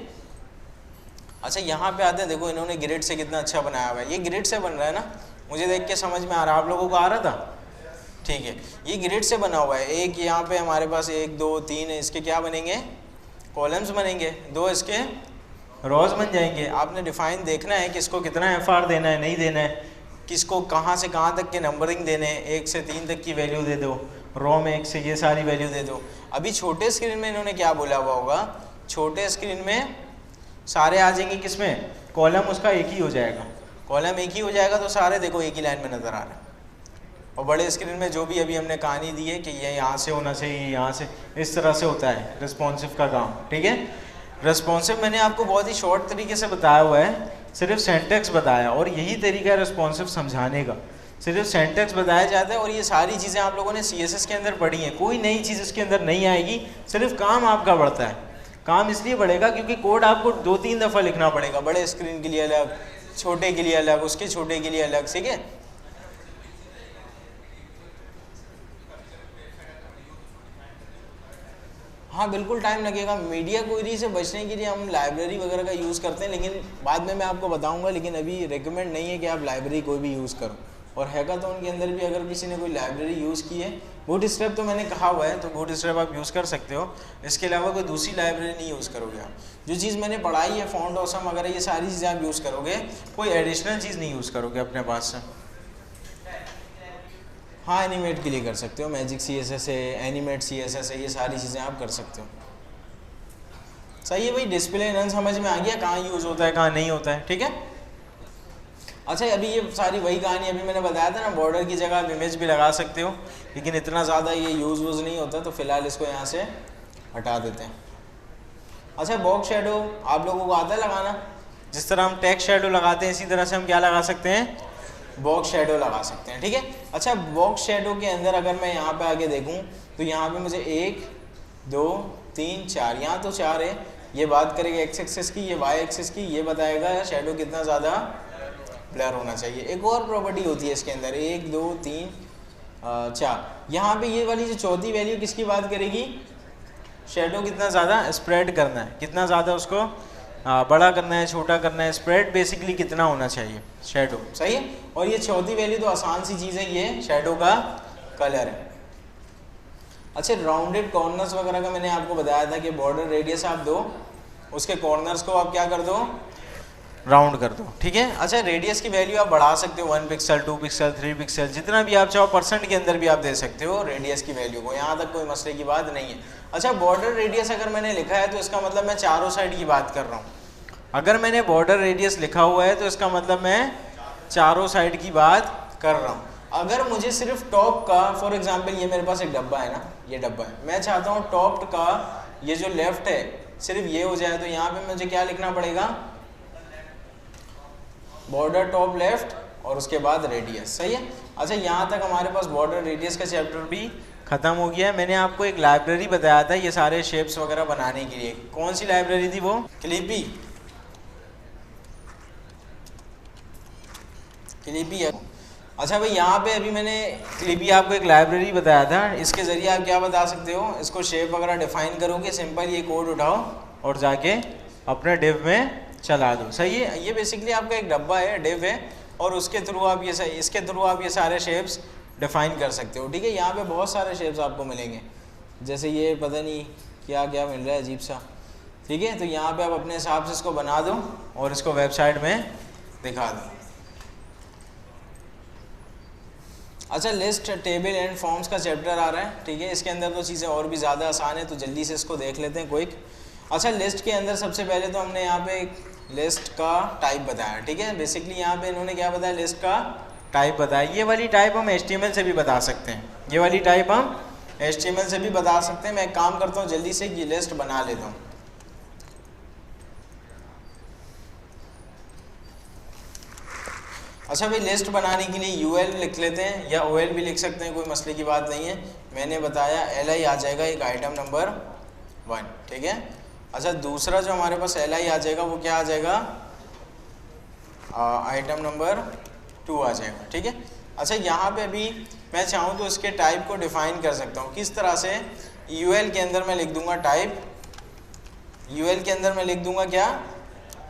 अच्छा यहाँ पे आते हैं, देखो इन्होंने ग्रिड से कितना अच्छा बनाया हुआ है। ये ग्रिड से बन रहा है ना, मुझे देख के समझ में आ रहा है, आप लोगों को आ रहा था? ठीक है, ये ग्रिड से बना हुआ है। एक यहाँ पे हमारे पास 1 2 3 है, इसके क्या बनेंगे, कॉलम्स बनेंगे। 2 इसके रोज बन जाएंगे। आपने डिफाइन देखना है कि इसको कितना एफआर देना है, नहीं देना है, किसको कहाँ से कहाँ तक के नंबरिंग देने हैं। 1 से 3 तक की वैल्यू दे दो, रो में 1 से ये सारी वैल्यू दे दो। अभी छोटे स्क्रीन में इन्होंने क्या बोला हुआ होगा, छोटे स्क्रीन में सारे आ जाएंगे, किस में, कॉलम उसका एक ही हो जाएगा। कॉलम एक ही हो जाएगा तो सारे देखो एक ही लाइन में नज़र आ रहा है। और बड़े स्क्रीन में जो भी अभी हमने कहानी दी है कि ये यहाँ से होना चाहिए, यहाँ से, इस तरह से होता है रिस्पॉन्सिव का काम। ठीक है, रिस्पॉन्सिव मैंने आपको बहुत ही शॉर्ट तरीके से बताया हुआ है, सिर्फ सेंटेक्स बताया, और यही तरीका है रिस्पॉन्सिव समझाने का, सिर्फ सेंटेक्स बताया जाता है। और ये सारी चीज़ें आप लोगों ने CSS के अंदर पढ़ी हैं, कोई नई चीज़ इसके अंदर नहीं आएगी, सिर्फ काम आपका बढ़ता है। काम इसलिए बढ़ेगा क्योंकि कोड आपको 2-3 दफ़ा लिखना पड़ेगा, बड़े स्क्रीन के लिए अलग, छोटे के लिए अलग, उसके छोटे के लिए अलग। ठीक है, हाँ बिल्कुल टाइम लगेगा। मीडिया क्वेरी से बचने के लिए हम लाइब्रेरी वगैरह का यूज़ करते हैं, लेकिन बाद में मैं आपको बताऊंगा। लेकिन अभी रिकमेंड नहीं है कि आप लाइब्रेरी कोई भी यूज़ करो। और हैकाथॉन के अंदर भी अगर किसी ने कोई लाइब्रेरी यूज़ की है, बूटस्ट्रैप तो मैंने कहा हुआ है, तो बूटस्ट्रैप आप यूज़ कर सकते हो। इसके अलावा कोई दूसरी लाइब्रेरी नहीं यूज़ करोगे आप। जो चीज़ मैंने पढ़ाई है, फॉन्ट ऑसम वगैरह, ये सारी चीज़ें आप यूज़ करोगे, कोई एडिशनल चीज़ नहीं यूज़ करोगे अपने पास से। हाँ एनिमेट के लिए कर सकते हो, मैजिक CSS है, एनिमेट CSS है, ये सारी चीज़ें आप कर सकते हो। सही है भाई, डिस्प्ले नन समझ में आ गया, कहाँ यूज़ होता है कहाँ नहीं होता है। ठीक है, अच्छा अभी ये सारी वही कहानी अभी मैंने बताया था ना, बॉर्डर की जगह आप इमेज भी लगा सकते हो, लेकिन इतना ज़्यादा ये यूज़ नहीं होता, तो फिलहाल इसको यहाँ से हटा देते हैं। अच्छा बॉक्स शेडो आप लोगों को आता है लगाना? जिस तरह हम टेक्स्ट शेडो लगाते हैं, इसी तरह से हम क्या लगा सकते हैं, बॉक्स शेडो लगा सकते हैं। ठीक है, अच्छा बॉक्स शेडो के अंदर अगर मैं यहाँ पे आके देखूँ तो यहाँ पे मुझे 1 2 3 4, यहाँ तो 4 है। ये बात करेगा X एक्सिस की, ये Y एक्सिस की, ये बताएगा शेडो कितना ज़्यादा ब्लर होना चाहिए। एक और प्रॉपर्टी होती है इसके अंदर, 1 2 3 4, यहाँ पे ये वाली जो चौथी वैल्यू किसकी बात करेगी, शेडो कितना ज़्यादा स्प्रेड करना है, कितना ज़्यादा उसको बड़ा करना है, छोटा करना है, स्प्रेड बेसिकली कितना होना चाहिए शेडो, सही है। और ये चौथी वैल्यू तो आसान सी चीज़ है, ये शेडो का कलर है। अच्छा, राउंडेड कॉर्नर्स वगैरह का मैंने आपको बताया था कि बॉर्डर रेडियस आप दो, उसके कॉर्नर्स को आप क्या कर दो, राउंड कर दो, ठीक है। अच्छा, रेडियस की वैल्यू आप बढ़ा सकते हो 1 पिक्सल 2 पिक्सल 3 पिक्सल, जितना भी आप चाहो, परसेंट के अंदर भी आप दे सकते हो रेडियस की वैल्यू को, यहाँ तक कोई मसले की बात नहीं है। अच्छा, बॉर्डर रेडियस अगर मैंने लिखा है तो इसका मतलब मैं चारों साइड की बात कर रहा हूँ। अगर मैंने बॉर्डर रेडियस लिखा हुआ है तो इसका मतलब मैं चारों साइड की बात कर रहा हूँ। अगर मुझे सिर्फ टॉप का, फॉर एग्जांपल ये मेरे पास एक डब्बा है ना, ये डब्बा है, मैं चाहता हूँ टॉप का ये जो लेफ्ट है सिर्फ ये हो जाए, तो यहाँ पे मुझे क्या लिखना पड़ेगा, बॉर्डर टॉप लेफ्ट और उसके बाद रेडियस, सही है। अच्छा, यहाँ तक हमारे पास बॉर्डर रेडियस का चैप्टर भी ख़त्म हो गया है। मैंने आपको एक लाइब्रेरी बताया था ये सारे शेप्स वगैरह बनाने के लिए, कौन सी लाइब्रेरी थी वो, क्लिपी है। अच्छा भाई, यहाँ पे अभी मैंने क्लिपी आपको एक लाइब्रेरी बताया था, इसके ज़रिए आप क्या बता सकते हो, इसको शेप वगैरह डिफाइन करोगे, सिंपल ये कोड उठाओ और जाके अपने डिव में चला दो, सही है। ये बेसिकली आपका एक डब्बा है, डिव है, और उसके थ्रू आप इसके थ्रू आप ये सारे शेप्स डिफाइन कर सकते हो, ठीक है। यहाँ पे बहुत सारे शेप्स आपको मिलेंगे, जैसे ये पता नहीं क्या क्या मिल रहा है अजीब सा, ठीक है। तो यहाँ पे आप अपने हिसाब से इसको बना दो और इसको वेबसाइट में दिखा दो। अच्छा, लिस्ट टेबल एंड फॉर्म्स का चैप्टर आ रहा है, ठीक है। इसके अंदर तो चीज़ें और भी ज़्यादा आसान है, तो जल्दी से इसको देख लेते हैं क्विक। अच्छा, लिस्ट के अंदर सबसे पहले तो हमने यहाँ पे एक लिस्ट का टाइप बताया, ठीक है। बेसिकली यहाँ पे इन्होंने क्या बताया, लिस्ट का टाइप बताया। ये वाली टाइप हम HTML से भी बता सकते हैं, ये वाली टाइप हम HTML से भी बता सकते हैं। मैं एक काम करता हूँ, जल्दी से ये लिस्ट बना लेता हूँ। अच्छा भाई, लिस्ट बनाने के लिए UL लिख लेते हैं या OL भी लिख सकते हैं, कोई मसले की बात नहीं है। मैंने बताया LI आ जाएगा एक आइटम नंबर 1, ठीक है। अच्छा, दूसरा जो हमारे पास LI आ जाएगा वो क्या आ जाएगा, आइटम नंबर 2 आ जाएगा, ठीक है। अच्छा, यहाँ पे अभी मैं चाहूँ तो इसके टाइप को डिफाइन कर सकता हूँ, किस तरह से, UL के अंदर मैं लिख दूंगा टाइप, UL के अंदर मैं लिख दूंगा क्या,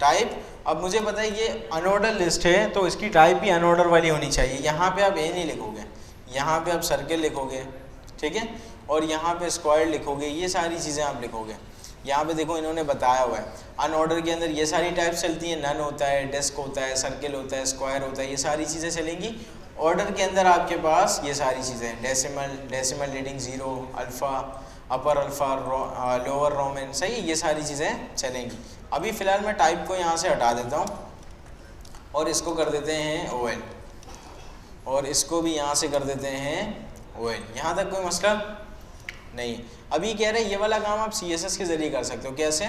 टाइप। अब मुझे पता है ये अनऑर्डर लिस्ट है, तो इसकी टाइप भी अनऑर्डर वाली होनी चाहिए। यहाँ पे आप A नहीं लिखोगे, यहाँ पे आप सर्किल लिखोगे, ठीक है, और यहाँ पे स्क्वायर लिखोगे, ये सारी चीज़ें आप लिखोगे। यहाँ पे देखो इन्होंने बताया हुआ है, अनऑर्डर के अंदर ये सारी टाइप्स चलती हैं, नन होता है, डिस्क होता है, सर्किल होता है, स्क्वायर होता है, ये सारी चीज़ें चलेंगी। ऑर्डर के अंदर आपके पास ये सारी चीज़ें, डेसिमल रीडिंग 0, अल्फ़ा, अपर अल्फ़ा, लोअर रोमन, सही, ये सारी चीज़ें चलेंगी। अभी फ़िलहाल मैं टाइप को यहाँ से हटा देता हूँ और इसको कर देते हैं OL, और इसको भी यहाँ से कर देते हैं OL। यहाँ तक कोई मसला नहीं। अभी कह रहे हैं ये वाला काम आप CSS के ज़रिए कर सकते हो। कैसे,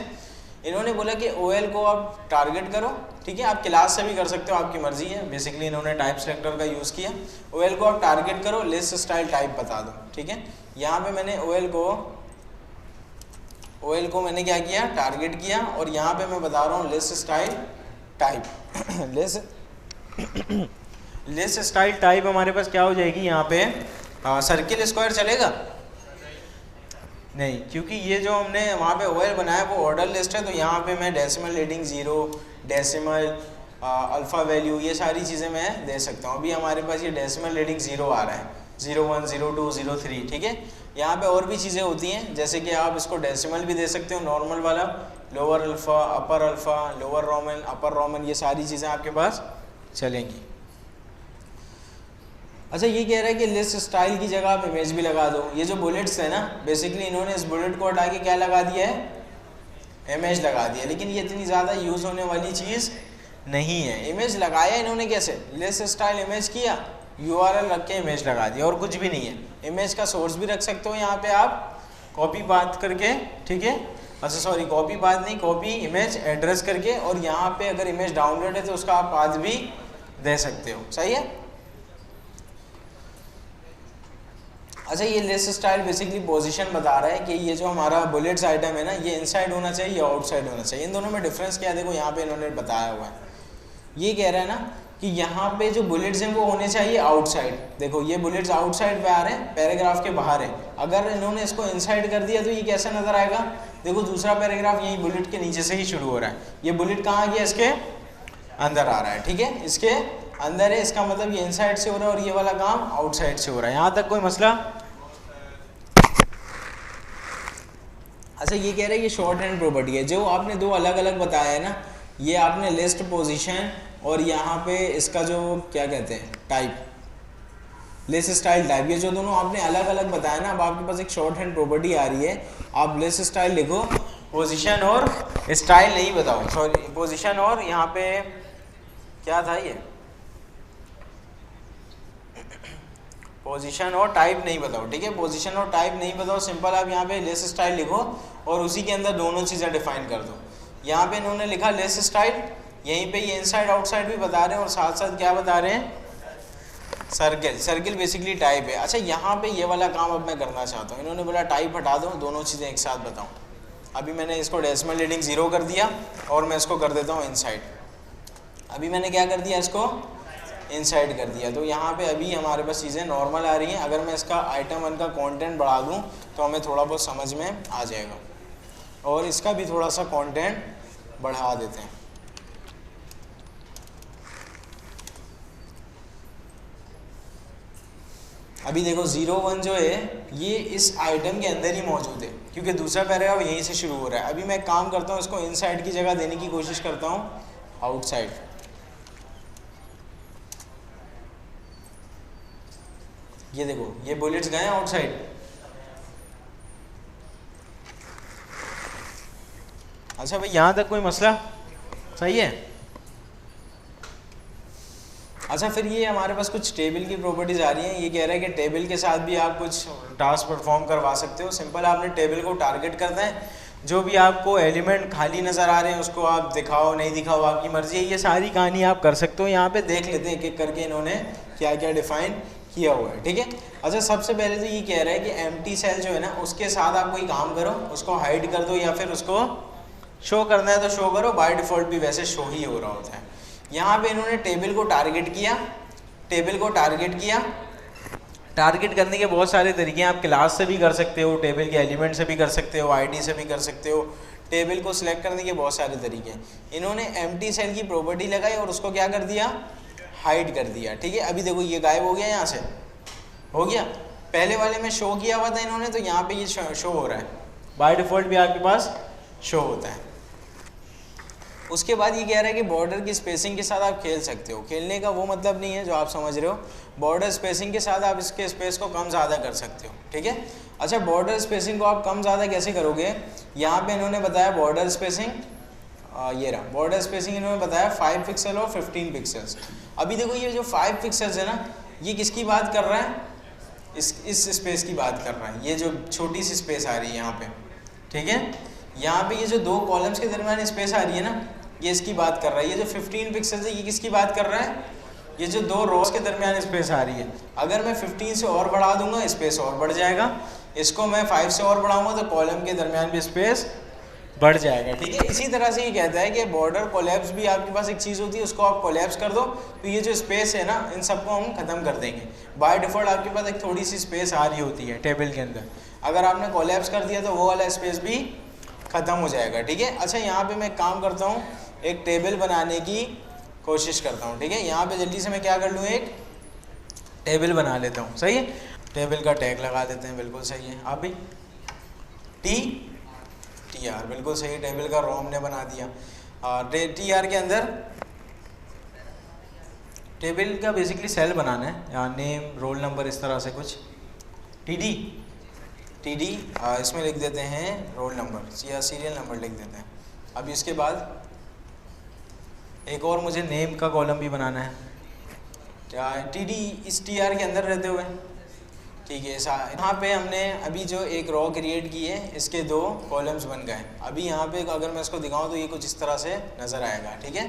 इन्होंने बोला कि OL को आप टारगेट करो, ठीक है। आप क्लास से भी कर सकते हो, आपकी मर्जी है। बेसिकली इन्होंने टाइप सेलेक्टर का यूज़ किया। OL को आप टारगेट करो, लिस्ट स्टाइल टाइप बता दो, ठीक है। यहाँ पे मैंने OL को मैंने क्या किया, टारगेट किया, और यहाँ पे मैं बता रहा हूँ list style type. List style type हमारे पास क्या हो जाएगी, यहाँ पे सर्किल स्क्वायर चलेगा नहीं, क्योंकि ये जो हमने वहाँ पे OL बनाया वो ऑर्डर लिस्ट है। तो यहाँ पे मैं decimal reading 0, decimal, alpha value, ये सारी चीज़ें मैं दे सकता हूँ। अभी हमारे पास ये डेसिमल रीडिंग 0 आ रहा है, 01, 02, 03, ठीक है। यहाँ पे और भी चीज़ें होती हैं, जैसे कि आप इसको डेसिमल भी दे सकते हो, नॉर्मल वाला, लोअर अल्फ़ा, अपर अल्फ़ा, लोअर रोमन, अपर रोमन, ये सारी चीज़ें आपके पास चलेंगी। अच्छा, ये कह रहा है कि लिस्ट स्टाइल की जगह आप इमेज भी लगा दो। ये जो बुलेट्स है ना, बेसिकली इन्होंने इस बुलेट को हटा के क्या लगा दिया है, इमेज लगा दिया। लेकिन ये इतनी ज़्यादा यूज़ होने वाली चीज़ नहीं है। इमेज लगाया इन्होंने कैसे, लिस्ट स्टाइल इमेज किया, URL रख के इमेज लगा दिया, और कुछ भी नहीं है। इमेज का सोर्स भी रख सकते हो यहाँ पे आप, कॉपी पाथ करके, ठीक है। अच्छा सॉरी, कॉपी पाथ नहीं, कॉपी इमेज एड्रेस करके, और यहाँ पे अगर इमेज डाउनलोड है तो उसका आप पाथ भी दे सकते हो, सही है। अच्छा, ये लिस्ट स्टाइल बेसिकली पोजीशन बता रहा है कि ये जो हमारा बुलेट्स आइटम है ना, ये इनसाइड होना चाहिए या आउटसाइड होना चाहिए। इन दोनों में डिफरेंस क्या है, देखो यहाँ पे इन्होंने बताया हुआ है। ये कह रहा है ना कि यहाँ पे जो बुलेट्स हैं वो होने चाहिए आउटसाइड। देखो ये बुलेट्स आउटसाइड पे आ रहे हैं, पैराग्राफ के बाहर है। अगर इन्होंने इसको इनसाइड कर दिया तो ये कैसा नजर आएगा? देखो दूसरा पैराग्राफ यही बुलेट के नीचे से ही शुरू हो रहा है, ये बुलेट कहाँ गया? इसके अंदर आ रहा है, ठीक है, इसके अंदर है, इसका मतलब ये इनसाइड से हो रहा है और ये वाला काम आउटसाइड से हो रहा है। यहाँ तक कोई मसला? अच्छा ये कह रहा है ये शॉर्ट हैंड प्रॉपर्टी है। जो आपने दो अलग अलग बताया है ना, ये आपने लिस्ट पोजीशन और यहाँ पे इसका जो क्या कहते हैं टाइप, लिस्ट स्टाइल टाइप, ये जो दोनों आपने अलग अलग बताया ना, अब आपके पास एक शॉर्ट हैंड प्रॉपर्टी आ रही है, आप लिस्ट स्टाइल लिखो, पोजीशन और स्टाइल नहीं बताओ, सॉरी पोजीशन और यहाँ पे क्या था ये, पोजीशन और टाइप नहीं बताओ, ठीक है, पोजीशन और टाइप नहीं बताओ, सिंपल आप यहाँ पे लिस्ट स्टाइल लिखो और उसी के अंदर दोनों चीज़ें डिफाइन कर दो। यहाँ पे इन्होंने लिखा लिस्ट स्टाइल, यहीं पे ये इनसाइड आउटसाइड भी बता रहे हैं और साथ साथ क्या बता रहे हैं? सर्किल, सर्किल बेसिकली टाइप है। अच्छा यहाँ पे ये वाला काम अब मैं करना चाहता हूँ, इन्होंने बोला टाइप हटा दो, दोनों चीज़ें एक साथ बताऊँ। अभी मैंने इसको डेसिमल रीडिंग 0 कर दिया और मैं इसको कर देता हूँ इनसाइड। अभी मैंने क्या कर दिया? इसको इनसाइड कर दिया। तो यहाँ पे अभी हमारे पास चीज़ें नॉर्मल आ रही हैं। अगर मैं इसका आइटम 1 का कंटेंट बढ़ा दूँ तो हमें थोड़ा बहुत समझ में आ जाएगा, और इसका भी थोड़ा सा कंटेंट बढ़ा देते हैं। अभी देखो 0-1 जो है ये इस आइटम के अंदर ही मौजूद है, क्योंकि दूसरा पैराग्राफ यहीं से शुरू हो रहा है। अभी मैं काम करता हूँ, इसको इनसाइड की जगह देने की कोशिश करता हूँ आउटसाइड। ये देखो ये बुलेट्स गए आउटसाइड। अच्छा भाई यहाँ तक कोई मसला? सही है। अच्छा फिर ये हमारे पास कुछ टेबल की प्रॉपर्टीज आ रही हैं। ये कह रहा है कि टेबल के साथ भी आप कुछ टास्क परफॉर्म करवा सकते हो। सिंपल आपने टेबल को टारगेट करना है, जो भी आपको एलिमेंट खाली नज़र आ रहे हैं उसको आप दिखाओ नहीं दिखाओ आपकी मर्जी है। ये सारी कहानी आप कर सकते हो। यहाँ पे देख लेते हैं एक एक करके इन्होंने क्या क्या डिफाइन किया हुआ है, ठीक है। अच्छा सबसे पहले तो ये कह रहा है कि एम्प्टी सेल जो है ना उसके साथ आप कोई काम करो, उसको हाइड कर दो या फिर उसको शो करना है तो शो करो। बाय डिफ़ॉल्ट भी वैसे शो ही हो रहा होता है। यहाँ पे इन्होंने टेबल को टारगेट किया, टेबल को टारगेट किया। टारगेट करने के बहुत सारे तरीके हैं। आप क्लास से भी कर सकते हो, टेबल के एलिमेंट से भी कर सकते हो, आईडी से भी कर सकते हो। टेबल को सिलेक्ट करने के बहुत सारे तरीके हैं। इन्होंने एम्प्टी सेल की प्रॉपर्टी लगाई और उसको क्या कर दिया? हाइड कर दिया, ठीक है। अभी देखो ये गायब हो गया, यहाँ से हो गया। पहले वाले में शो किया हुआ था इन्होंने, तो यहाँ पे ये शो हो रहा है। बाय डिफ़ॉल्ट भी आपके पास शो होता है। उसके बाद ये कह रहा है कि बॉर्डर की स्पेसिंग के साथ आप खेल सकते हो। खेलने का वो मतलब नहीं है जो आप समझ रहे हो। बॉर्डर स्पेसिंग के साथ आप इसके स्पेस को कम ज़्यादा कर सकते हो, ठीक है। अच्छा बॉर्डर स्पेसिंग को आप कम ज़्यादा कैसे करोगे? यहाँ पे इन्होंने बताया बॉर्डर स्पेसिंग, ये रहा बॉर्डर स्पेसिंग। इन्होंने बताया 5 पिक्सल और 15 पिक्सल्स। अभी देखो ये जो 5 पिक्सल्स है ना, ये किसकी बात कर रहा है? इस स्पेस की बात कर रहा है। ये जो छोटी सी स्पेस आ रही है यहाँ पे, ठीक है। यहाँ पे ये जो दो कॉलम्स के दरमियान स्पेस आ रही है ना, ये इसकी बात कर रहा है। ये जो 15 पिक्सल्स है ये किसकी बात कर रहा है? ये जो दो रोज के दरमियान स्पेस आ रही है। अगर मैं 15 से और बढ़ा दूंगा स्पेस और बढ़ जाएगा। इसको मैं 5 से और बढ़ाऊंगा तो कॉलम के दरमियान भी स्पेस बढ़ जाएगा, ठीक है। इसी तरह से ये कहता है कि बॉर्डर कोलैप्स भी आपके पास एक चीज़ होती है, उसको आप कोलैप्स कर दो तो ये जो स्पेस है ना इन सबको हम ख़त्म कर देंगे। बाय डिफ़ॉल्ट आपके पास एक थोड़ी सी स्पेस आ रही होती है टेबल के अंदर, अगर आपने कोलैप्स कर दिया तो वो वाला स्पेस भी ख़त्म हो जाएगा, ठीक है। अच्छा यहाँ पे मैं काम करता हूँ, एक टेबल बनाने की कोशिश करता हूँ, ठीक है। यहाँ पे जल्दी से मैं क्या कर लूँ, एक टेबल बना लेता हूँ, सही है। टेबल का टैग लगा देते हैं, बिल्कुल सही है। आप भी TR बिल्कुल सही। टेबल का रो हमने बना दिया। TR के अंदर टेबल का बेसिकली सेल बनाना है, यहाँ नेम रोल नंबर इस तरह से कुछ। TD इसमें लिख देते हैं रोल नंबर या सीरियल नंबर लिख देते हैं। अभी इसके बाद एक और मुझे नेम का कॉलम भी बनाना है, TD इस TR के अंदर रहते हुए, ठीक है। यहाँ पे हमने अभी जो एक रो क्रिएट की है, इसके 2 कॉलम्स बन गए। अभी यहाँ पे अगर मैं इसको दिखाऊँ तो ये कुछ इस तरह से नज़र आएगा, ठीक है।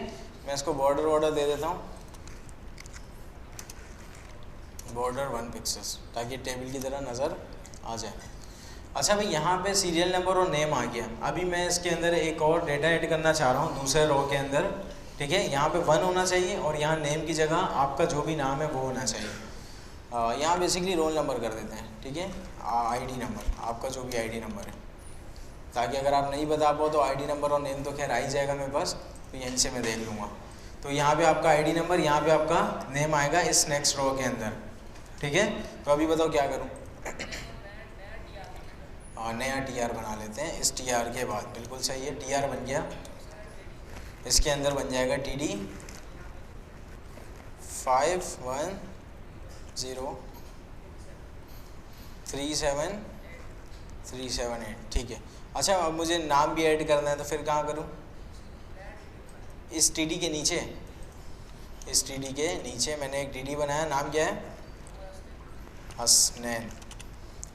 मैं इसको बॉर्डर दे देता हूँ, बॉर्डर 1 पिक्सल्स, ताकि टेबल की तरह नज़र आ जाए। अच्छा भाई यहाँ पे सीरियल नंबर और नेम आ गया। अभी मैं इसके अंदर एक और डेटा ऐड करना चाह रहा हूँ दूसरे रो के अंदर। ठीक है, यहाँ पे 1 होना चाहिए और यहाँ नेम की जगह आपका जो भी नाम है वो होना चाहिए। यहाँ बेसिकली रोल नंबर कर देते हैं, ठीक है, आईडी नंबर, आपका जो भी आईडी नंबर है, ताकि अगर आप नहीं बता पाओ तो आईडी नंबर और नेम तो खैर आ ही जाएगा मेरे पास, तो यहीं से मैं देख लूँगा। तो यहाँ पे आपका आईडी नंबर, यहाँ पे आपका नेम आएगा इस नेक्स्ट रो के अंदर, ठीक है। तो अभी बताओ क्या करूँ? नया टीआर बना लेते हैं। इस टीआर के बाद बिल्कुल सही है, टीआर बन गया, इसके अंदर बन जाएगा TD 51037378, ठीक है। अच्छा, अब मुझे नाम भी ऐड करना है, तो फिर कहाँ करूँ? इस TD के नीचे, इस TD के नीचे मैंने एक TD बनाया, नाम क्या है? हसनैन,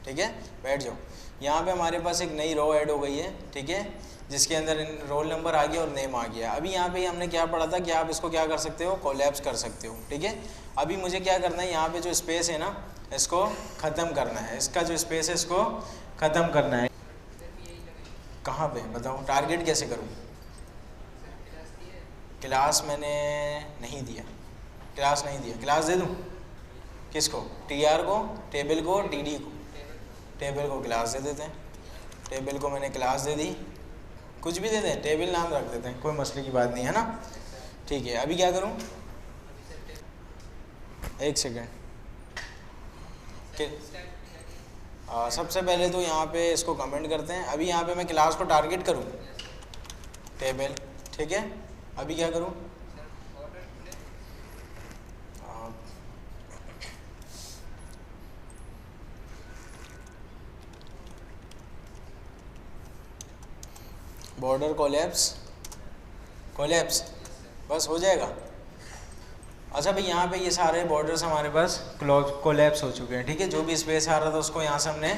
ठीक है। बैठ जाओ। यहाँ पे हमारे पास एक नई रो ऐड हो गई है, ठीक है, जिसके अंदर रोल नंबर आ गया और नेम आ गया। अभी यहाँ पे हमने क्या पढ़ा था कि आप इसको क्या कर सकते हो? कोलैप्स कर सकते हो, ठीक है। अभी मुझे क्या करना है, यहाँ पे जो स्पेस है ना, इसको ख़त्म करना है, इसका जो स्पेस है इसको ख़त्म करना है। कहाँ पे बताओ? टारगेट कैसे करूँ? क्लास मैंने नहीं दिया, क्लास नहीं दिया, क्लास दे दूँ किसको? TR को, टेबल को, TD को। टेबल को क्लास दे देते हैं, टेबल को मैंने क्लास दे दी, कुछ भी दे दें, टेबल नाम रख देते हैं, कोई मसले की बात नहीं है ना, ठीक है। अभी क्या करूं? एक सेकेंड, सबसे पहले तो यहाँ पे इसको कमेंट करते हैं। अभी यहाँ पे मैं क्लास को टारगेट करूं, टेबल, ठीक है। अभी क्या करूं? बॉर्डर कोलैप्स, कोलैप्स, बस हो जाएगा। अच्छा भाई, यहाँ पे ये सारे बॉर्डर्स हमारे पास कोलैप्स हो चुके हैं, ठीक है। जो भी स्पेस आ रहा था उसको यहाँ से हमने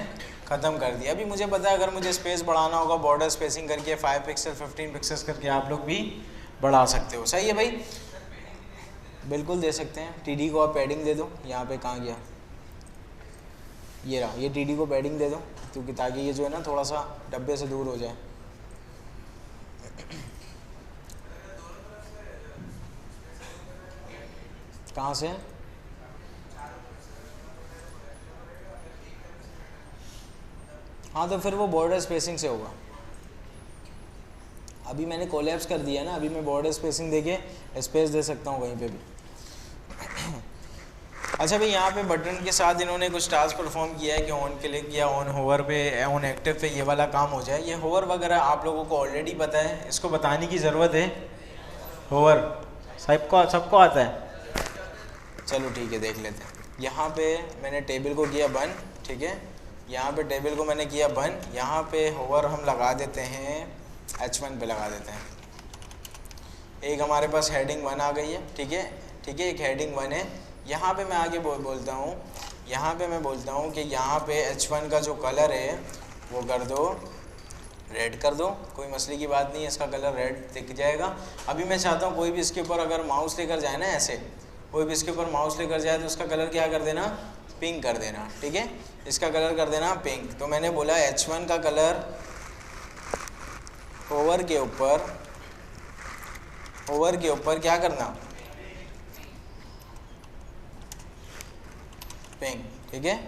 ख़त्म कर दिया। अभी मुझे पता है अगर मुझे स्पेस बढ़ाना होगा, बॉर्डर स्पेसिंग करके 5 पिक्सल 15 पिक्सल करके आप लोग भी बढ़ा सकते हो। सही है भाई, बिल्कुल दे सकते हैं। TD को आप पैडिंग दे दो, यहाँ पे कहाँ गया, ये रहा, ये TD को पैडिंग दे दो, क्योंकि ताकि ये जो है ना थोड़ा सा डब्बे से दूर हो जाए। कहाँ से? हाँ, तो फिर वो बॉर्डर स्पेसिंग से होगा। अभी मैंने कोलैप्स कर दिया ना, अभी मैं बॉर्डर स्पेसिंग देके स्पेस दे सकता हूँ कहीं पे भी। अच्छा भाई, यहाँ पे बटन के साथ इन्होंने कुछ टास्क परफॉर्म किया है कि ऑन क्लिक या ऑन होवर पे, ऑन एक्टिव पे ये वाला काम हो जाए। ये होवर वगैरह आप लोगों को ऑलरेडी पता है, इसको बताने की ज़रूरत है। होवर सबको आता है। चलो ठीक है, देख लेते हैं। यहाँ पे मैंने टेबल को किया बंद, ठीक है, यहाँ पे टेबल को मैंने किया बंद, यहाँ पे होवर हम लगा देते हैं, H1 पे लगा देते हैं। एक हमारे पास हेडिंग 1 आ गई है, ठीक है, ठीक है, एक हेडिंग 1 है। यहाँ पे मैं आगे बोलता हूँ, यहाँ पे मैं बोलता हूँ कि यहाँ पे H1 का जो कलर है वो कर दो, रेड कर दो, कोई मसले की बात नहीं है, इसका कलर रेड दिख जाएगा। अभी मैं चाहता हूँ कोई भी इसके ऊपर अगर माउस लेकर जाए ना, ऐसे कोई भी इसके ऊपर माउस लेकर जाए तो उसका कलर क्या कर देना? पिंक कर देना, ठीक है, इसका कलर कर देना पिंक। तो मैंने बोला H1 का कलर ओवर के ऊपर क्या करना? पिंक, ठीक है।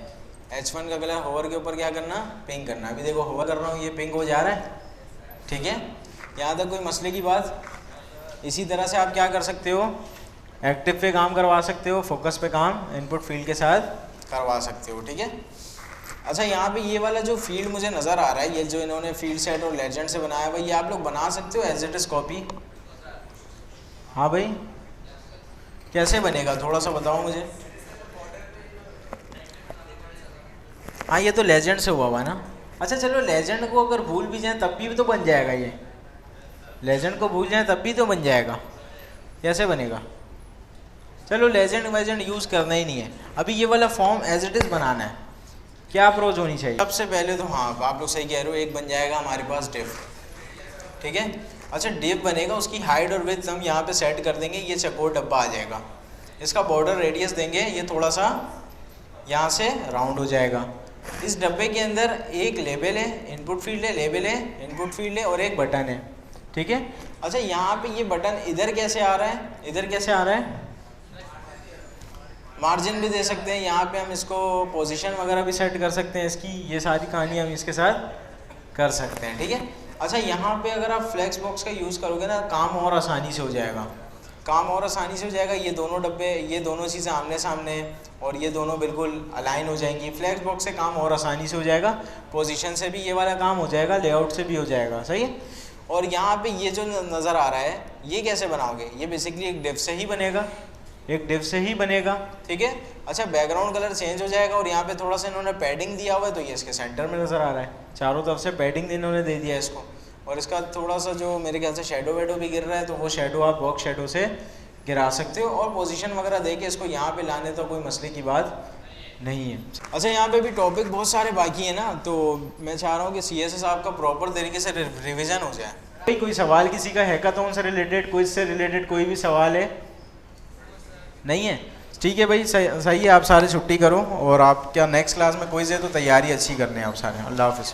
H1 का कलर होवर के ऊपर क्या करना? पिंक करना। अभी देखो होवर कर रहा हूँ, ये पिंक हो जा रहा है, ठीक है। यहाँ तक कोई मसले की बात? इसी तरह से आप क्या कर सकते हो? एक्टिव पे काम करवा सकते हो, फोकस पे काम इनपुट फील्ड के साथ करवा सकते हो, ठीक है। अच्छा, यहाँ पे ये वाला जो फील्ड मुझे नज़र आ रहा है, ये जो इन्होंने फील्ड सेट और लेजेंड से बनाया हुआ, ये आप लोग बना सकते हो एज इट इज़ कॉपी? हाँ भाई, कैसे बनेगा थोड़ा सा बताओ मुझे। हाँ, ये तो लेजेंड से हुआ ना। अच्छा चलो, लेजेंड को अगर भूल भी जाए तब भी तो बन जाएगा। ये लेजेंड को भूल जाए तब भी तो बन जाएगा, कैसे बनेगा? चलो, लेजेंड वेजेंड यूज़ करना ही नहीं है। अभी ये वाला फॉर्म एज इट इज़ बनाना है, क्या अप्रोच होनी चाहिए? सबसे पहले तो हाँ, आप लोग सही कह रहे हो, एक बन जाएगा हमारे पास डिव, ठीक है। अच्छा, डिव बनेगा, उसकी हाइट और विड्थ हम यहाँ पे सेट कर देंगे, ये चकोर डब्बा आ जाएगा। इसका बॉर्डर रेडियस देंगे, ये थोड़ा सा यहाँ से राउंड हो जाएगा। इस डब्बे के अंदर एक लेबल है, इनपुट फील्ड है, लेबल है, इनपुट फील्ड है और एक बटन है। ठीक है। अच्छा यहाँ पे ये बटन इधर कैसे आ रहा है, इधर कैसे आ रहा है? मार्जिन भी दे सकते हैं, यहाँ पे हम इसको पोजीशन वगैरह भी सेट कर सकते हैं इसकी, ये सारी कहानी हम इसके साथ कर सकते हैं, ठीक है। अच्छा यहाँ पे अगर आप फ्लेक्स बॉक्स का यूज़ करोगे ना, काम और आसानी से हो जाएगा, काम और आसानी से हो जाएगा। ये दोनों डब्बे, ये दोनों चीज़ें आमने सामने और ये दोनों बिल्कुल अलाइन हो जाएंगी। फ्लेक्स बॉक्स से काम और आसानी से हो जाएगा, पोजीशन से भी ये वाला काम हो जाएगा, लेआउट से भी हो जाएगा, सही है। और यहाँ पे ये जो नज़र आ रहा है, ये कैसे बनाओगे? ये बेसिकली एक डिव से ही बनेगा, एक डिव से ही बनेगा, ठीक है। अच्छा बैकग्राउंड कलर चेंज हो जाएगा और यहाँ पे थोड़ा सा इन्होंने पैडिंग दिया हुआ है, तो ये इसके सेंटर में नज़र आ रहा है, चारों तरफ से पैडिंग इन्होंने दे दिया है इसको। और इसका थोड़ा सा जो मेरे ख्याल से शेडो वेडो भी गिर रहा है, तो वो शेडो आप बॉक्स शेडो से गिरा सकते हो और पोजीशन वगैरह दे के इसको यहाँ पे लाने तो कोई मसले की बात नहीं है। अच्छा यहाँ पे भी टॉपिक बहुत सारे बाकी है ना, तो मैं चाह रहा हूँ कि CSS आपका प्रॉपर तरीके से रिविज़न हो जाए। कोई सवाल किसी का हैकाथॉन से रिलेटेड, क्विज से रिलेटेड कोई भी सवाल है? नहीं है, ठीक है भाई, सही है। आप सारे छुट्टी करो और आप क्या नेक्स्ट क्लास में क्विज है तो तैयारी अच्छी करने हैं आप सारे। अल्लाह हाफिज़।